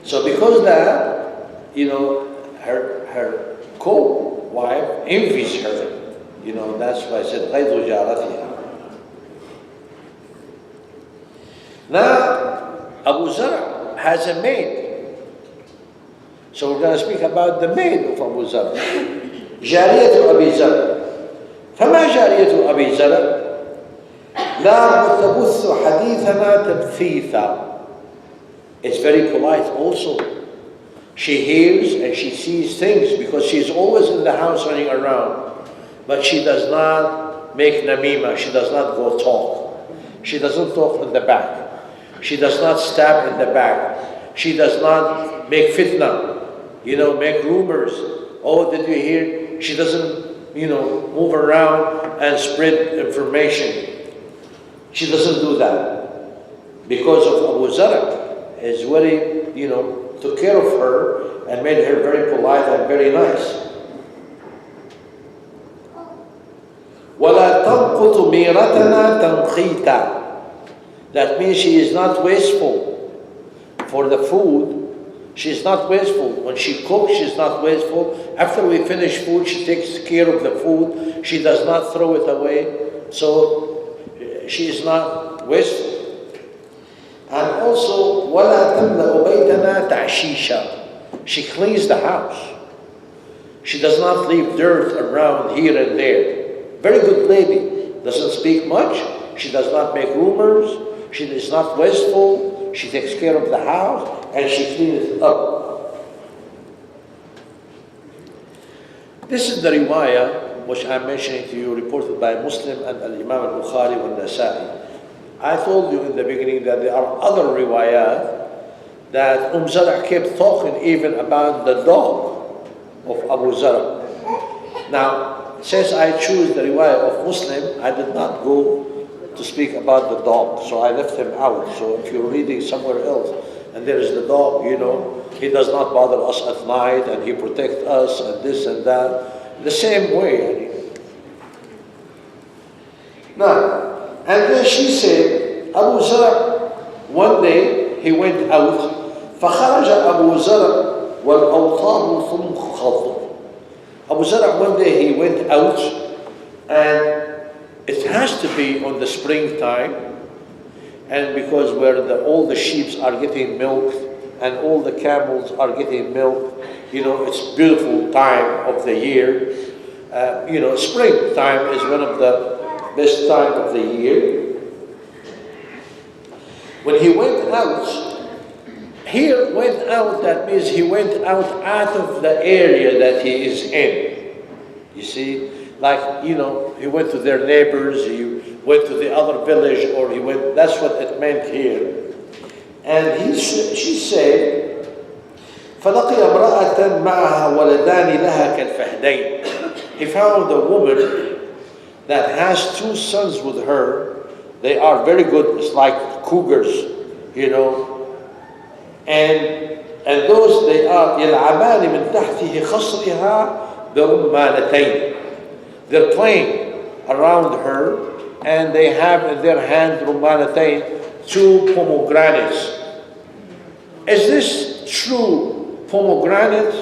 [SPEAKER 1] So because that, you know, her co-wife envies her. You know, that's why I said, غَيْضُ جَارَتِهَا. Now, Abu Zara has a maid. So we're going to speak about the maid of Abu Zara. جارية أبي زرع. فما جارية أبي زرع؟ لا تبث حديثنا تبثيثا. It's very polite also. She hears and she sees things because she's always in the house running around. But she does not make namima, she does not go talk. She doesn't talk in the back. She does not stab in the back. She does not make fitna, you know, make rumors. Oh, did you hear? She doesn't, you know, move around and spread information. She doesn't do that. Because of Abu Zara is very, you know, took care of her and made her very polite and very nice. وَلَا تَنْقُطُ مِيرَتَنَا تَنْقِيتًا. That means she is not wasteful for the food. She is not wasteful. When she cooks, she is not wasteful. After we finish food, she takes care of the food. She does not throw it away. So she is not wasteful. And also, وَلَا تَمْلَأُ بَيْتَنَا تَعْشِيشًا. She cleans the house. She does not leave dirt around here and there. Very good lady. Doesn't speak much. She does not make rumors. She is not wasteful. She takes care of the house and she cleans it up. This is the riwayah which I'm mentioning to you, reported by Muslim and Imam al-Bukhari and Nasa'i. I told you in the beginning that there are other riwayat that Zara kept talking even about the dog of Abu Zara. Now, since I choose the riwayah of Muslim, I did not go to speak about the dog, so I left him out. So if you're reading somewhere else and there is the dog, you know, he does not bother us at night and he protects us and this and that. The same way. Now, and then she said, Abu Zar'a, one day he went out, فخرج أبو زرع والأوطان تنخض. Abu Zar'a, one day he went out, and it has to be on the springtime, and because where all the sheep are getting milk and all the camels are getting milk, it's beautiful time of the year. Springtime is one of the best time of the year. When he went out, that means he went out of the area that he is in. You see, like, he went to their neighbors, he went to the other village, or that's what it meant here. And she said, فَلَقِيَ امْرَأَةً مَعَهَا وَلَدَانِ لَهَا كَالْفَهْدَيْنِ. He found a woman that has two sons with her. They are very good, it's like cougars, And those, they are يَلْعَبَانِ مِنْ تَحْتِهِ خَصْرِهَا بِرُمَّانَتَيْنِ. They're playing around her, and they have in their hand rumanatain, two pomegranates. Is this true pomegranate,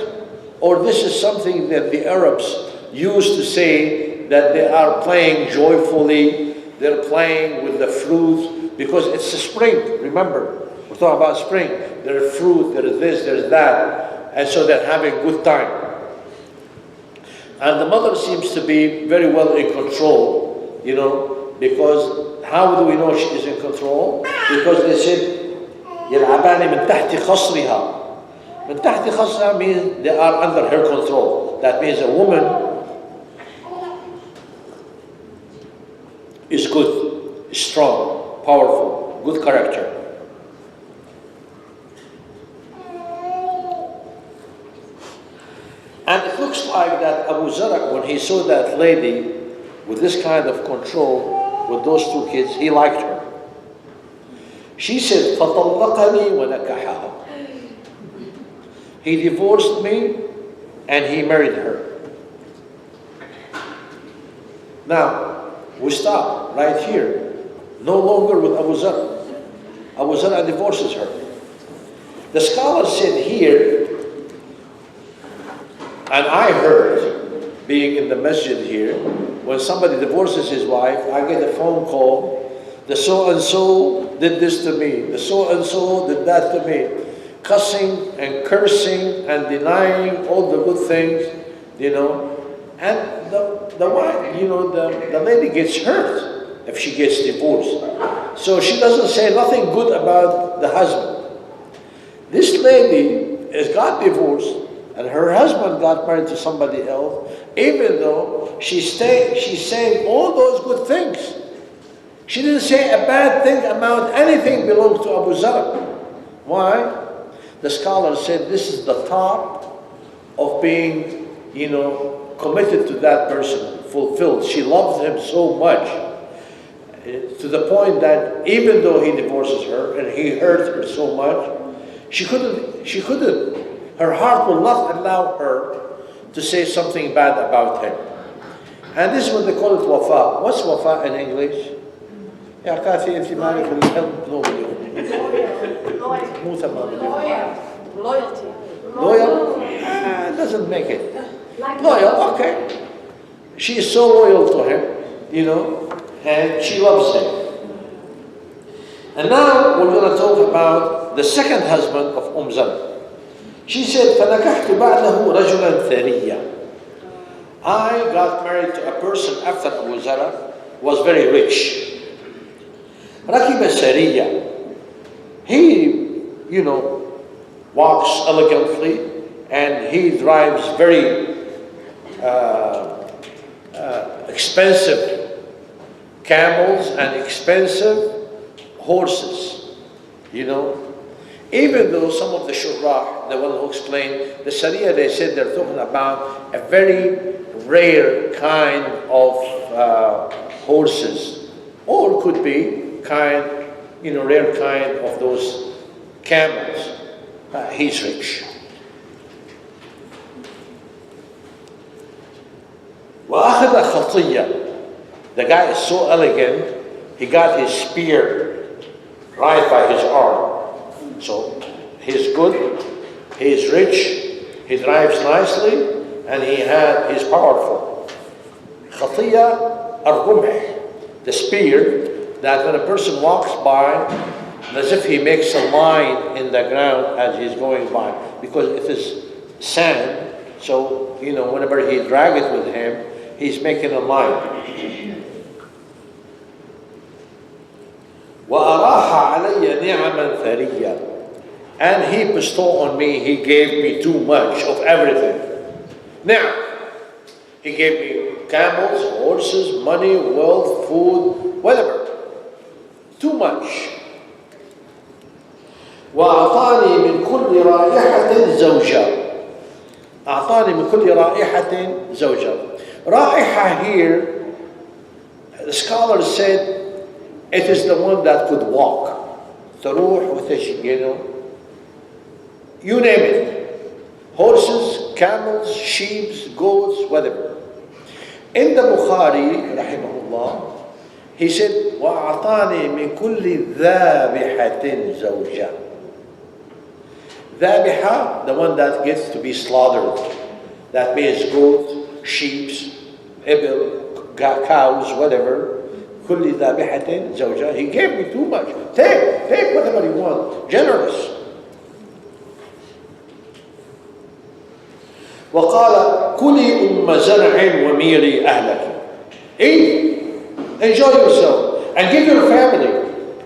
[SPEAKER 1] or this is something that the Arabs used to say that they are playing joyfully, they're playing with the fruit, because it's a spring, remember, we're talking about spring. There's fruit, there's this, there's that, and so they're having a good time. And the mother seems to be very well in control, because how do we know she is in control? Because they said, يَلْعَبَانِ مِنْ تَحْتِ خَصْرِهَا. مِنْ تَحْتِ خَصْرِهَا means they are under her control. That means a woman is good, strong, powerful, good character. And it looks like that Abu Zar'a, when he saw that lady with this kind of control, with those two kids, he liked her. She said, فَطَلَّقَنِي وَنَكَحَهَا. He divorced me and he married her. Now, we stop right here. No longer with Abu Zar'a. Abu Zar'a divorces her. The scholars said here, and I heard, being in the masjid here, when somebody divorces his wife, I get a phone call, the so-and-so did this to me, the so-and-so did that to me, cussing and cursing and denying all the good things, and the wife, the lady gets hurt if she gets divorced. So she doesn't say nothing good about the husband. This lady has got divorced, and her husband got married to somebody else, even though she's saying all those good things. She didn't say a bad thing about anything belonged to Abu Zar'a. Why? The scholars said this is the top of being, committed to that person, fulfilled. She loved him so much, to the point that even though he divorces her and he hurt her so much, she couldn't, her heart will not allow her to say something bad about him. And this is what they call it wafa. What's wafa in English? يا كافي انت مالك الحب مو تمام.
[SPEAKER 2] Loyalty.
[SPEAKER 1] Loyal? It doesn't make it. Loyal, okay. She is so loyal to him, and she loves him. And now we're going to talk about the second husband of Zar'a. She said, فَنَكَحْتُ بَعْدَهُ رَجُلًا ثَرِيًّا. I got married to a person after Abu Zar'a was very rich. رَكِبَ سَرِيًّا. He, walks elegantly, and he drives very expensive camels and expensive horses, Even though some of the shurrah, the one who explained the Sharia, they said they're talking about a very rare kind of horses, or could be rare kind of those camels. He's rich. وأخذ خطية. The guy is so elegant, he got his spear right by his arm. So he's good, he's rich, he drives nicely, and he's powerful. Khatiya al-rumh, the spear, that when a person walks by, as if he makes a line in the ground as he's going by, because it is sand, so whenever he drag it with him, he's making a line. وَأَرَاحَ عَلَيَّ نِعَمًا ثَرِيًّا, and he bestowed on me, he gave me too much of everything. Now, he gave me camels, horses, money, wealth, food, whatever. Too much. وأعطاني من كل رائحة زوجة. أعطاني من كل رائحة زوجة. رائحة here, the scholars said, it is the one that could walk. تروح وتجي, you name it. Horses, camels, sheep, goats, whatever. In the Bukhari, rahimahullah, he said, وَأَعْطَانِي مِنْ كُلِّ ذَابِحَةٍ زَوْجًا. ذَابِحَة, the one that gets to be slaughtered. That means goats, sheep, ibil, cows, whatever. كُلِّ ذَابِحَةٍ زَوْجًا. He gave me too much. Take whatever you want. Generous. وقال كلي أم زرع وميري أهلك. Eat, enjoy yourself, and give your family,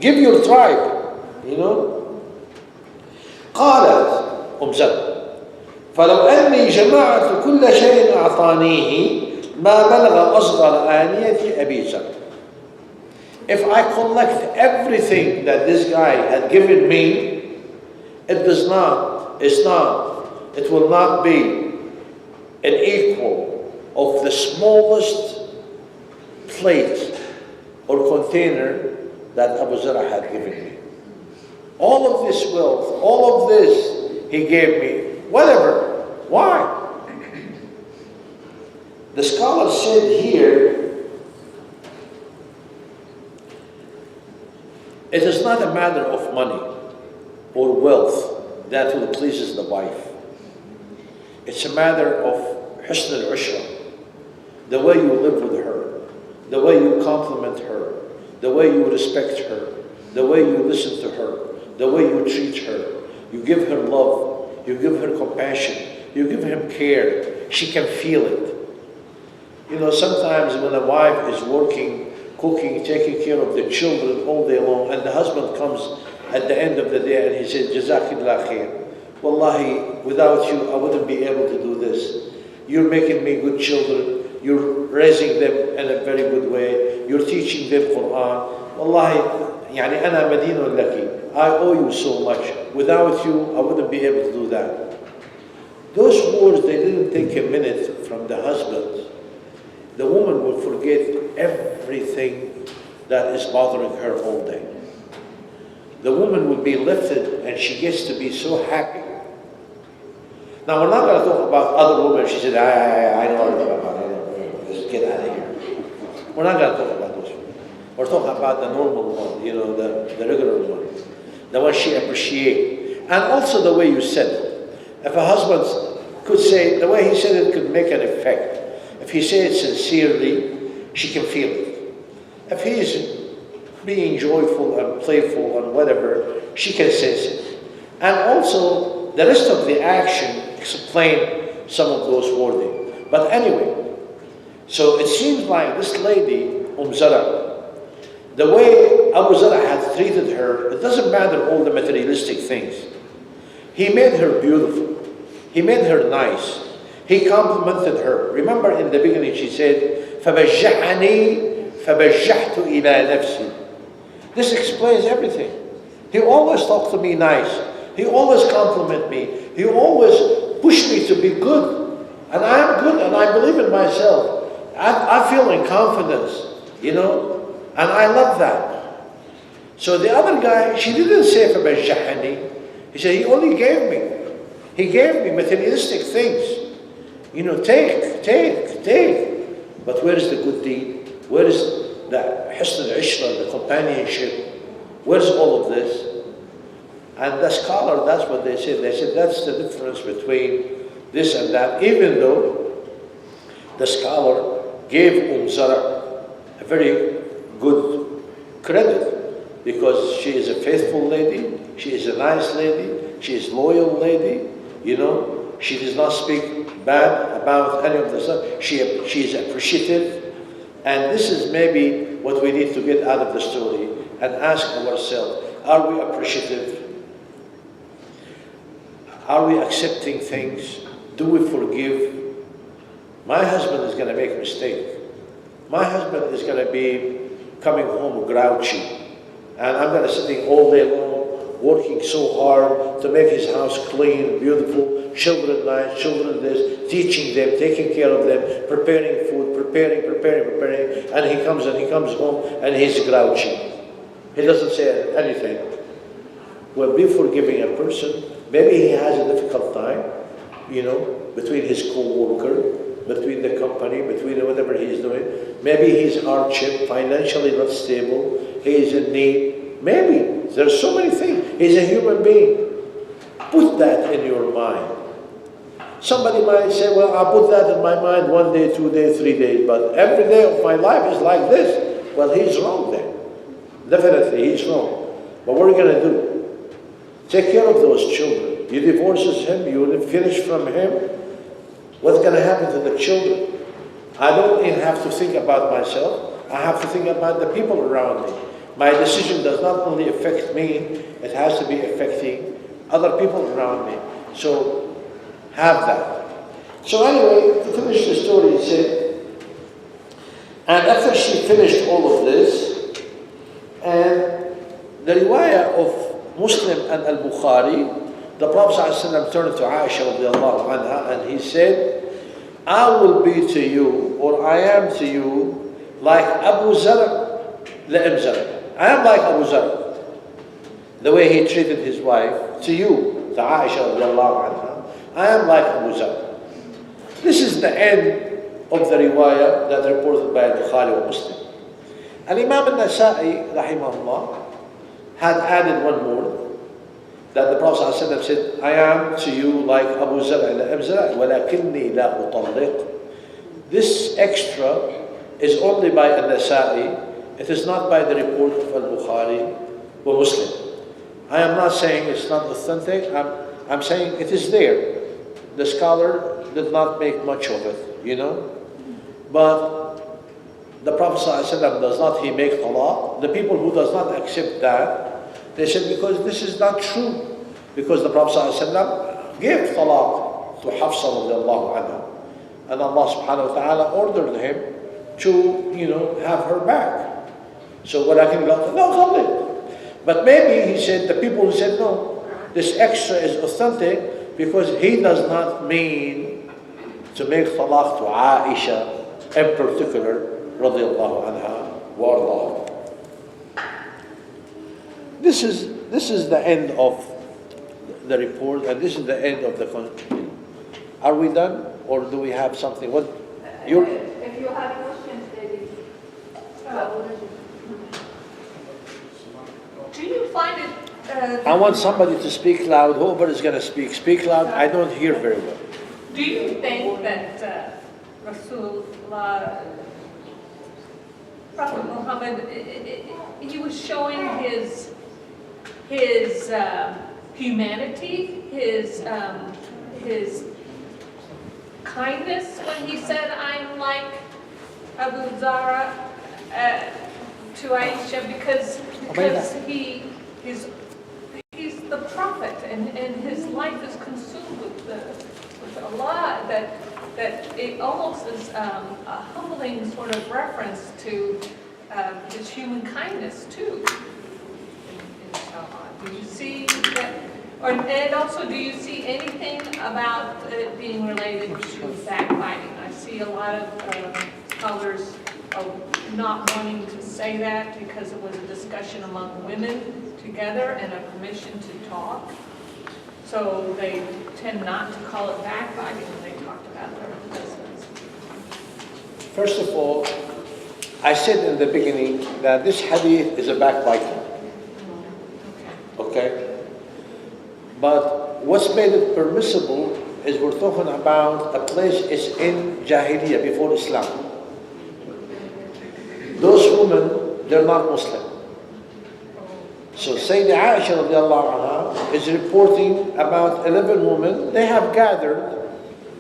[SPEAKER 1] give your tribe, قالت زرع فلو أني جمعت كل شيء أعطانيه ما بلغ أصغر آنية أبي زرع. If I collect everything that this guy had given me, it will not be an equal of the smallest plate or container that Abu Zar'a had given me. All of this wealth, all of this he gave me, whatever. Why? The scholar said here, it is not a matter of money or wealth that will pleases the wife. It's a matter of husn al-ushra, the way you live with her, the way you compliment her, the way you respect her, the way you listen to her, the way you treat her. You give her love, you give her compassion, you give her care. She can feel it. Sometimes when a wife is working, cooking, taking care of the children all day long, and the husband comes at the end of the day and he says, Jazakillah khair. Wallahi, without you, I wouldn't be able to do this. You're making me good children. You're raising them in a very good way. You're teaching them Quran. Wallahi, أنا مدين لك. I owe you so much. Without you, I wouldn't be able to do that. Those words, they didn't take a minute from the husband. The woman will forget everything that is bothering her all day. The woman will be lifted and she gets to be so happy. Now, we're not going to talk about other women. She said, I know what I'm talking about. Just get out of here. We're not going to talk about those women. We're talking about the normal one, the regular one. The one she appreciates. And also the way you said it. If a husband could say, the way he said it could make an effect. If he said it sincerely, she can feel it. If he's being joyful and playful and whatever, she can sense it. And also, the rest of the action explain some of those wording. But anyway, so it seems like this lady, Zar'a, the way Abu Zar'a had treated her, it doesn't matter all the materialistic things. He made her beautiful. He made her nice. He complimented her. Remember in the beginning she said, فَبَجَّحَنِي فَبَجَّحْتُ إِلَى نَفْسِي. This explains everything. He always talked to me nice. He always complimented me. He always pushed me to be good. And I am good and I believe in myself. I feel in confidence, and I love that. So the other guy, she didn't say فَبَجَّحَنِي. He said, he only gave me. He gave me materialistic things. Take. But where is the good deed? Where is the husn al-ishra, the companionship? Where's all of this? And the scholar, that's what they said. They said that's the difference between this and that, even though the scholar gave Zarue a very good credit because she is a faithful lady, she is a nice lady, she is loyal lady, you know, she does not speak bad about any of the stuff. She is appreciative. And this is maybe what we need to get out of the story and ask ourselves, are we appreciative? Are we accepting things? Do we forgive? My husband is going to make a mistake. My husband is going to be coming home grouchy. And I'm going to sitting all day long, working so hard to make his house clean, beautiful, children nice, children this, teaching them, taking care of them, preparing food, preparing. And he comes home and he's grouchy. He doesn't say anything. Well, be forgiving a person. Maybe he has a difficult time, you know, between his co-worker, between the company, between whatever he's doing. Maybe he's hardship, financially not stable, he is in need. Maybe. There's so many things. He's a human being. Put that in your mind. Somebody might say, well, I'll put that in my mind 1 day, 2 days, 3 days, but every day of my life is like this. Well, he's wrong then. Definitely, he's wrong. But what are you going to do? Take care of those children. You divorces him, you finish from him. What's going to happen to the children? I don't even have to think about myself. I have to think about the people around me. My decision does not only affect me, it has to be affecting other people around me. So, have that. So anyway, to finish the story, he said, and after she finished all of this, and the riwayah of Muslim and al-Bukhari, the Prophet ﷺ turned to Aisha anha, and he said, I will be to you, or I am to you, like Abu Zarue, Zarue. I am like Abu Zarue. The way he treated his wife, to you, to Aisha anha, I am like Abu Zarue. This is the end of the riwayah that reported by Al-Bukhari or Muslim. And Imam al-Nasa'i, rahimahullah, had added one more, that the Prophet ﷺ said, I am to you like Abu Zarue, وَلَكِنِّي لَا أُطَلِّقُ. This extra is only by al-Nasa'i, it is not by the report of al-Bukhari or Muslim. I am not saying it's not authentic, I'm saying it is there. The scholar did not make much of it, you know. But the Prophet ﷺ does not, he make talaq. The people who does not accept that, they said because this is not true. Because the Prophet ﷺ gave talaq to Hafsa radiallahu anha. And Allah subhanahu wa ta'ala ordered him to, you know, have her back. So what I can go, no, khalid. But maybe he said, the people who said no, this extra is authentic because he does not mean to make talaq to Aisha in particular, radiallahu anha wa ardaha. This is the end of the report, and this is the end of the. Are we done, or do we have something? What?
[SPEAKER 4] If you have questions, David.
[SPEAKER 3] Do you find it...
[SPEAKER 1] I want somebody to speak loud. Whoever is going to speak loud. I don't hear very well.
[SPEAKER 3] Do you think that Rasulullah, Prophet Muhammad, he was showing his humanity, his kindness when he said, I'm like Abu Zarue to Aisha, because he's the prophet and his life is consumed with Allah, that it almost is a humbling sort of reference to his human kindness too. Do you see that, and also do you see anything about it being related to backbiting? I see a lot of scholars not wanting to say that because it was a discussion among women together and a permission to talk. So they tend not to call it backbiting when they talked about their husbands.
[SPEAKER 1] First of all, I said in the beginning that this hadith is a backbiting. Okay? But what's made it permissible is we're talking about a place is in Jahiliyyah, before Islam. Those women, they're not Muslim. So Sayyidah Aisha radiallahu anha is reporting about 11 women. They have gathered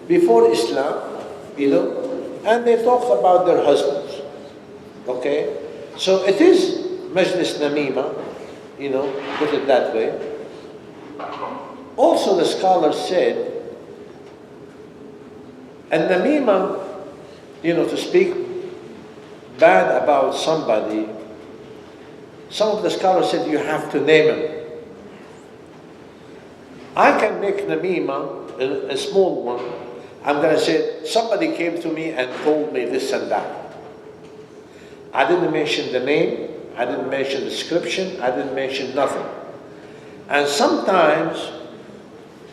[SPEAKER 1] before Islam, and they talked about their husbands. Okay? So it is Majlis Namima, put it that way. Also the scholars said, and Namima, to speak bad about somebody, some of the scholars said you have to name him. I can make Namima, a small one. I'm going to say, somebody came to me and told me this and that. I didn't mention the name, I didn't mention the description, I didn't mention nothing. And sometimes,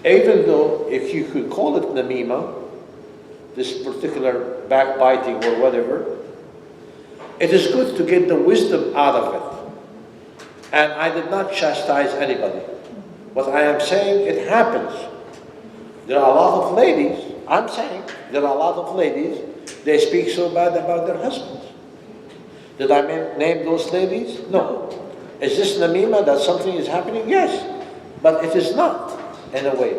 [SPEAKER 1] even though if you could call it Namima, this particular backbiting or whatever, it is good to get the wisdom out of it. And I did not chastise anybody. What I am saying, it happens. There are a lot of ladies, I'm saying, there are a lot of ladies, they speak so bad about their husbands. Did I name those ladies? No. Is this namima that something is happening? Yes. But it is not, in a way.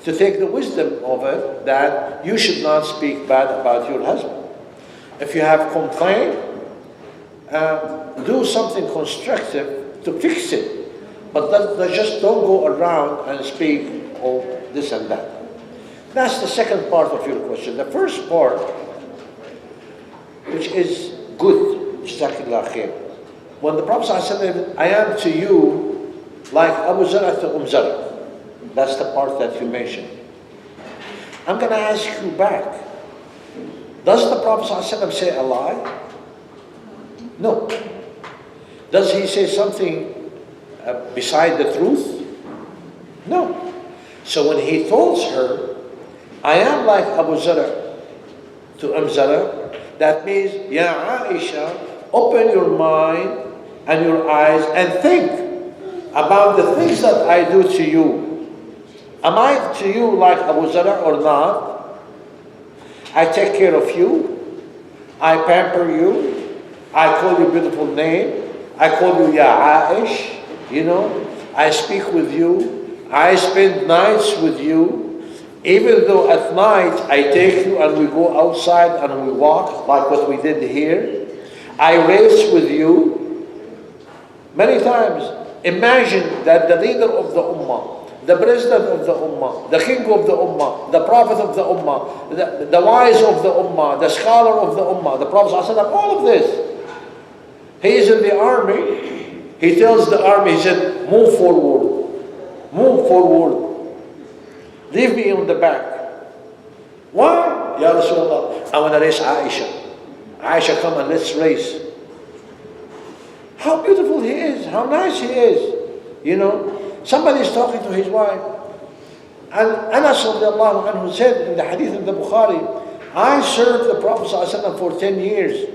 [SPEAKER 1] To take the wisdom of it, that you should not speak bad about your husband. If you have complained, do something constructive to fix it. But just don't go around and speak of this and that. That's the second part of your question. The first part, which is good, when the Prophet said, I am to you like Abu Zarue to Zarue. That's the part that you mentioned. I'm going to ask you back. Does the Prophet ﷺ say a lie? No. Does he say something beside the truth? No. So when he told her, I am like Abu Zarue to Zarue, that means, Ya Aisha, open your mind and your eyes and think about the things that I do to you. Am I to you like Abu Zarue or not? I take care of you. I pamper you. I call you beautiful name. I call you Ya Aish. I speak with you. I spend nights with you. Even though at night I take you and we go outside and we walk like what we did here. I race with you. Many times, imagine that the leader of the Ummah, the president of the Ummah, the king of the Ummah, the prophet of the Ummah, the wise of the Ummah, the scholar of the Ummah, the Prophet ﷺ, all of this. He is in the army. He tells the army, he said, move forward. Move forward. Leave me on the back. Why? Ya Rasulullah, I want to race Aisha. Aisha, come and let's race. How beautiful he is. How nice he is. Somebody is talking to his wife. And Anas radiallahu anhu said in the hadith in the Bukhari, I served the Prophet ﷺ for 10 years.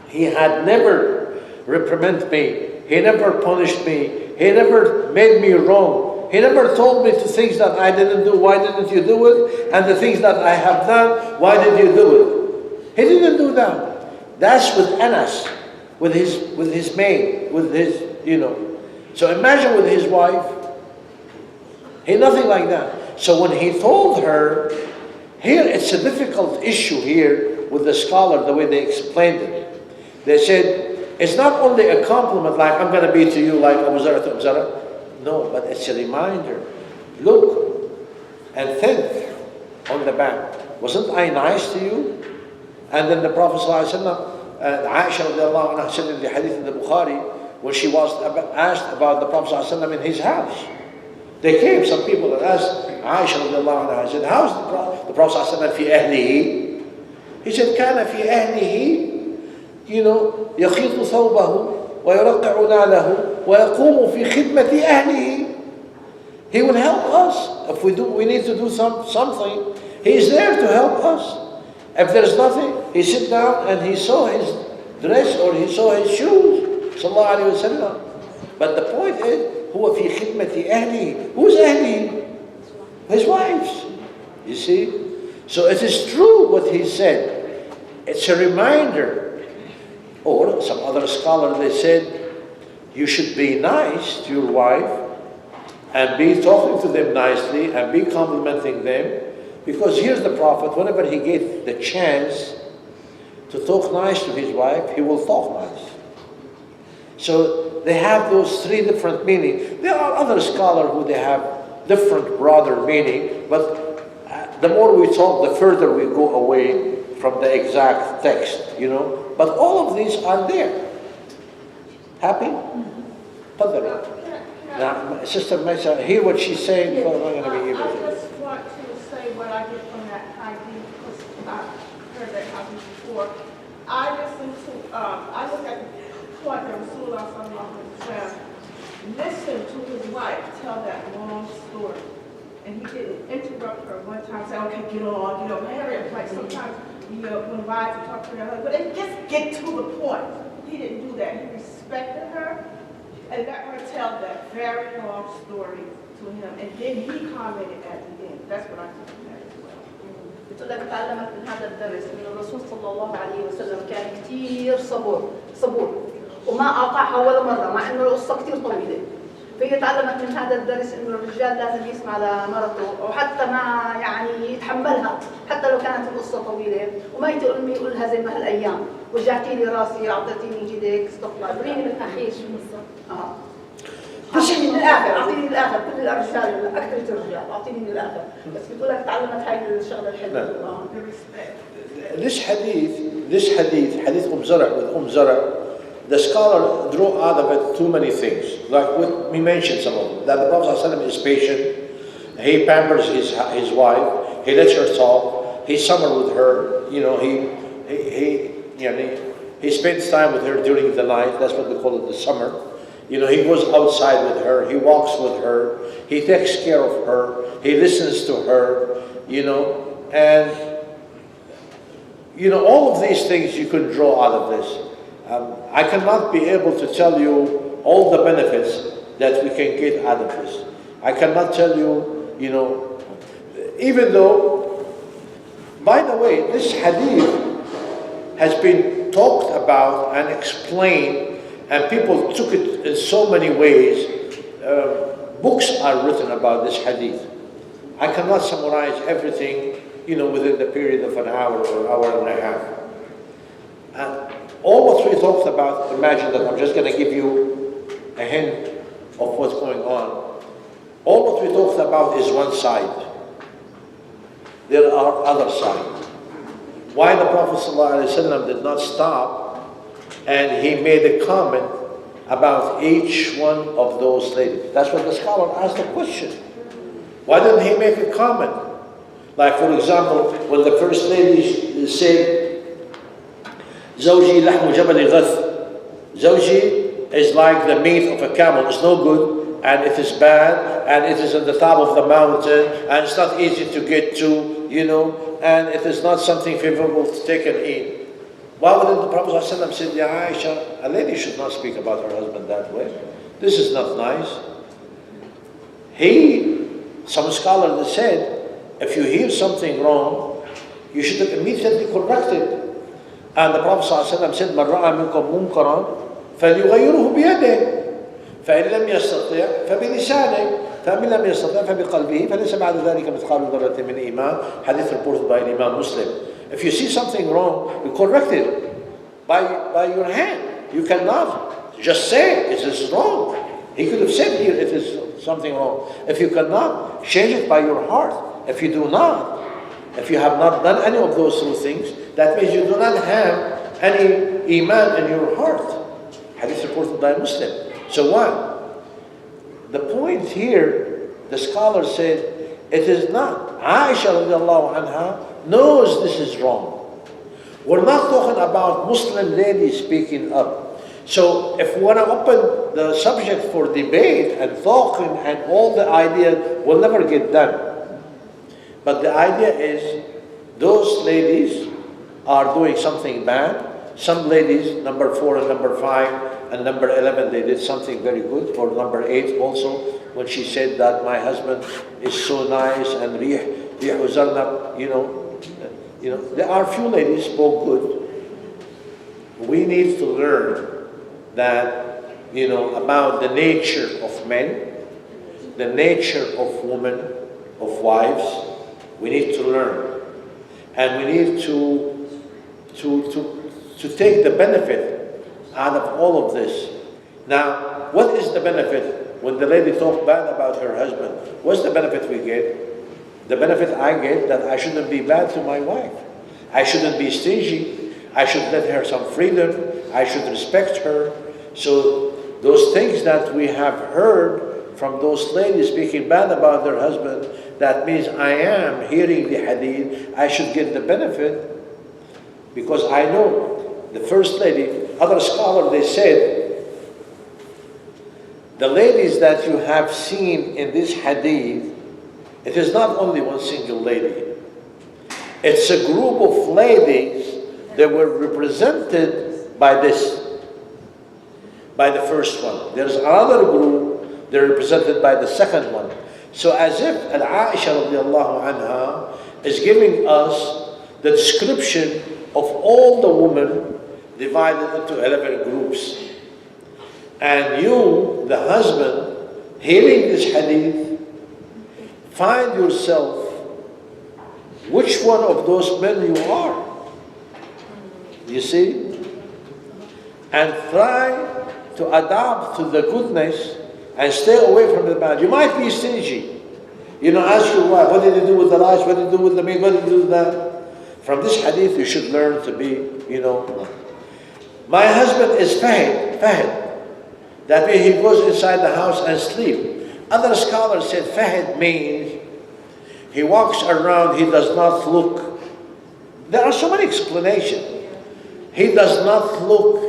[SPEAKER 1] He had never reprimanded me. He never punished me. He never made me wrong. He never told me to things that I didn't do. Why didn't you do it? And the things that I have done, why did you do it? He didn't do that. That's with Anas, with his maid, with his, So imagine with his wife. He nothing like that. So when he told her, here it's a difficult issue here with the scholar, the way they explained it. They said, it's not only a compliment like, I'm going to be to you like Abu Zarue to Zarue. No, but it's a reminder. Look and think on the back. Wasn't I nice to you? And then the Prophet ﷺ, Aisha radiallahu anha said in the hadith in the Bukhari, when she was asked about the Prophet ﷺ in his house. They came, some people that asked Aisha radiallahu anha, said, how's the Prophet ﷺ fi ahlihi? He said, kana fi ahlihi, يخيط ثوبه ويرقع ناله ويقوم في خدمة أهله. He will help us. If we need to do something, he is there to help us. If there's nothing, he sit down and he sew dress or he saw his shoes. Sallallahu alayhi wa sallam. But the point is, هو في خدمة أهله. Who's أهله? His wives. You see? So it is true what he said. It's a reminder. Or some other scholar, they said, you should be nice to your wife and be talking to them nicely and be complimenting them. Because here's the Prophet, whenever he gets the chance to talk nice to his wife, he will talk nice. So they have those three different meanings. There are other scholars who they have different, broader meaning, but the more we talk, the further we go away from the exact text, you know. But all of these are there. Happy? Now, Sister Mesa, hear what she's saying, but I'm not going to be able
[SPEAKER 2] I
[SPEAKER 1] to.
[SPEAKER 2] just want to say what I get from that hadith, because I've heard that hadith before. I listen to, I look at the point that Rasulullah sallallahu alaihi wasallam listened to his wife tell that long story. And he didn't interrupt her one time, say, okay, get on, hurry up. Like sometimes, when wives talk to their husband, but they just get to the point. He didn't do that. He respected her and let her tell that very long story to him. And then he commented at the end. That's what I think of that as well.
[SPEAKER 4] بتقول لك تعلمت من هذا الدرس ان الرسول صلى الله عليه وسلم كان كثير صبور وما قاطعها ولا مره مع انه القصه كثير طويله. فهي تعلمت من هذا الدرس انه الرجال لازم يسمع لمرته وحتى ما يعني يتحملها حتى لو كانت القصه طويله وما يقولها زي ما هالايام وجعتي لي راسي اعطيتيني ايدك استغفر ابريني من اخيش بالضبط. اعطيني من الاخر كل الرجال اكثر الرجال اعطيني من الاخر بس بتقول لك تعلمت هاي الشغله الحلوه.
[SPEAKER 1] This hadith, Hadith Zarue with Zarue, the scholar drew out of it too many things. Like we mentioned some of them. That the Prophet ﷺ is patient. He pampers his wife. He lets her talk. He summer with her. He spends time with her during the night. That's what we call it, the summer. He goes outside with her. He walks with her. He takes care of her. He listens to her. And all of these things you could draw out of this. I cannot be able to tell you all the benefits that we can get out of this. I cannot tell you, even though, by the way, this hadith has been talked about and explained, and people took it in so many ways. Books are written about this hadith. I cannot summarize everything, within the period of an hour or hour and a half. And all what we talked about, imagine that I'm just going to give you a hint of what's going on. All what we talked about is one side. There are other sides. Why the Prophet ﷺ did not stop and he made a comment about each one of those ladies. That's what the scholar asked the question. Why didn't he make a comment? Like, for example, when the first lady said, زوجي لحم جبل غث. Zawji is like the meat of a camel. It's no good, and it is bad, and it is on the top of the mountain, and it's not easy to get to, and it is not something favorable to take and eat. Why wouldn't the Prophet ﷺ say, Ya Aisha, a lady should not speak about her husband that way. This is not nice. Some scholars said, if you hear something wrong, you should immediately correct it. And the Prophet ﷺ said, من رأى منكم منكرا فليغيره بيده فإن لم يستطع فبلسانه فمن لم يستطع فبقلبه فليس بعد ذلك مثقال ذرة من إيمان. Hadith reported by Imam Muslim. If you see something wrong, you correct it by your hand. You cannot just say it is wrong. He could have said here it is something wrong. If you cannot, change it by your heart. If you have not done any of those two things, that means you do not have any iman in your heart. Hadith reported by Muslim. So what? The point here, the scholar said, it is not. Aisha radiallahu anha knows this is wrong. We're not talking about Muslim ladies speaking up. So if we want to open the subject for debate and talking and all the ideas will never get done. But the idea is those ladies are doing something bad. Some ladies, number 4 and number 5 and number 11, they did something very good. Or number 8 also, when she said that my husband is so nice and there are few ladies spoke good. We need to learn that, about the nature of men, the nature of women, of wives. We need to learn. And we need to take the benefit out of all of this. Now, what is the benefit when the lady talks bad about her husband? What's the benefit we get? The benefit I get that I shouldn't be bad to my wife. I shouldn't be stingy. I should let her some freedom. I should respect her. So those things that we have heard from those ladies speaking bad about their husband, that means I am hearing the hadith. I should get the benefit because I know the first lady, other scholars, they said, the ladies that you have seen in this hadith, it is not only one single lady. It's a group of ladies that were represented by the first one. There's another group, they're represented by the second one. So as if Aisha radiallahu anha is giving us the description of all the women divided into 11 groups. And you, the husband, hearing this hadith, find yourself which one of those men you are. You see? And try to adapt to the goodness and stay away from the bad. You might be stingy. Ask your wife, what did you do with the rice? What did you do with the meat? What did you do with that? From this hadith, you should learn to be, my husband is fahid. That means he goes inside the house and sleep. Other scholars said fahid means he walks around, he does not look. There are so many explanations. He does not look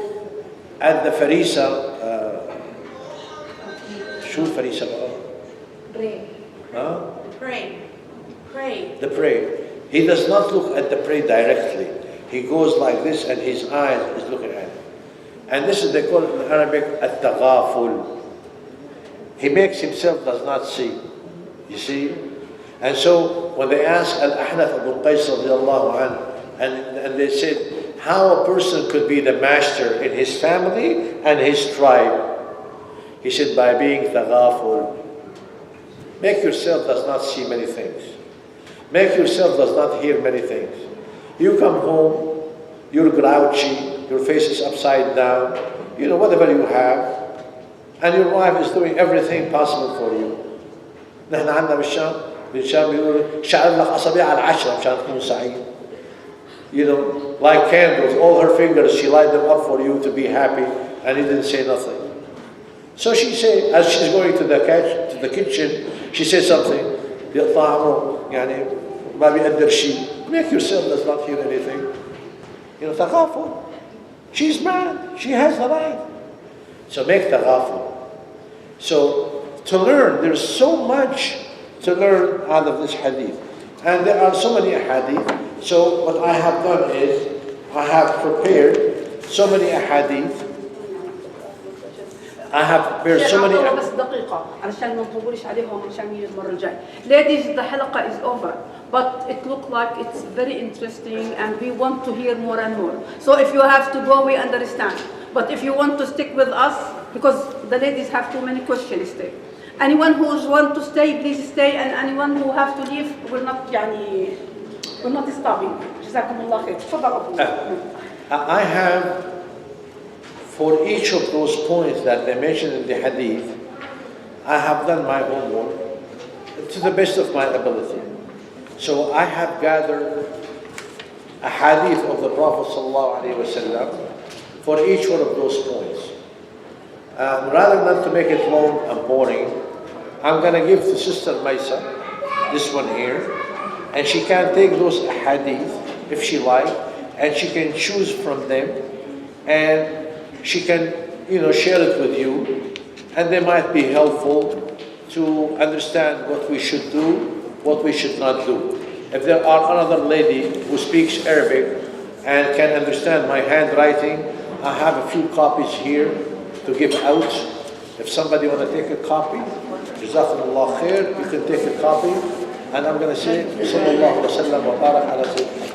[SPEAKER 1] at the farisa. شو الفريسة بقى؟
[SPEAKER 2] Pray.
[SPEAKER 1] The prey. He does not look at the prey directly. He goes like this and his eyes is looking at it. And this is, they call it in Arabic, at-taghaful. He makes himself does not see. You see? And so when they ask Al-Ahnaf Abu Qais radiallahu anhu, and they said, how a person could be the master in his family and his tribe. He said, by being taghaful. Make yourself does not see many things. Make yourself does not hear many things. You come home, you're grouchy, your face is upside down, whatever you have, and your wife is doing everything possible for you. نحن عندنا بالشام بيقولوا شعر لك أصابع على العشرة مشان تكون سعيد. Like candles, all her fingers, she light them up for you to be happy, and he didn't say nothing. So she said, as she's going to the kitchen, she said something. Make yourself does not hear anything. تغافل. She's mad. She has the right. So make taghafu. So to learn, there's so much to learn out of this hadith. And there are so many hadith. So what I have done is, I have prepared so many hadith. I have prepared so many.
[SPEAKER 4] بس دقيقة علشان ما نطولش عليهم عشان يجي المرة الجاية. Ladies, the halaqah is over, but it looks like it's very interesting and we want to hear more and more. So if you have to go, we understand. But if you want to stick with us, because the ladies have too many questions, stay. Anyone who want to stay, please stay, and anyone who have to leave, we're not stopping. جزاكم الله خير. تفضل.
[SPEAKER 1] I have, for each of those points that they mentioned in the hadith, I have done my homework to the best of my ability. So I have gathered a hadith of the Prophet ﷺ for each one of those points. Rather than to make it long and boring, I'm going to give to Sister Maisa this one here, and she can take those hadith if she likes, and she can choose from them, and she can, share it with you, and they might be helpful to understand what we should do, what we should not do. If there are another lady who speaks Arabic and can understand my handwriting, I have a few copies here to give out. If somebody want to take a copy, Jazakumullah khair, you can take a copy. And I'm going to say, Sallallahu Alaihi Wasallam wa barak ala Sayyidina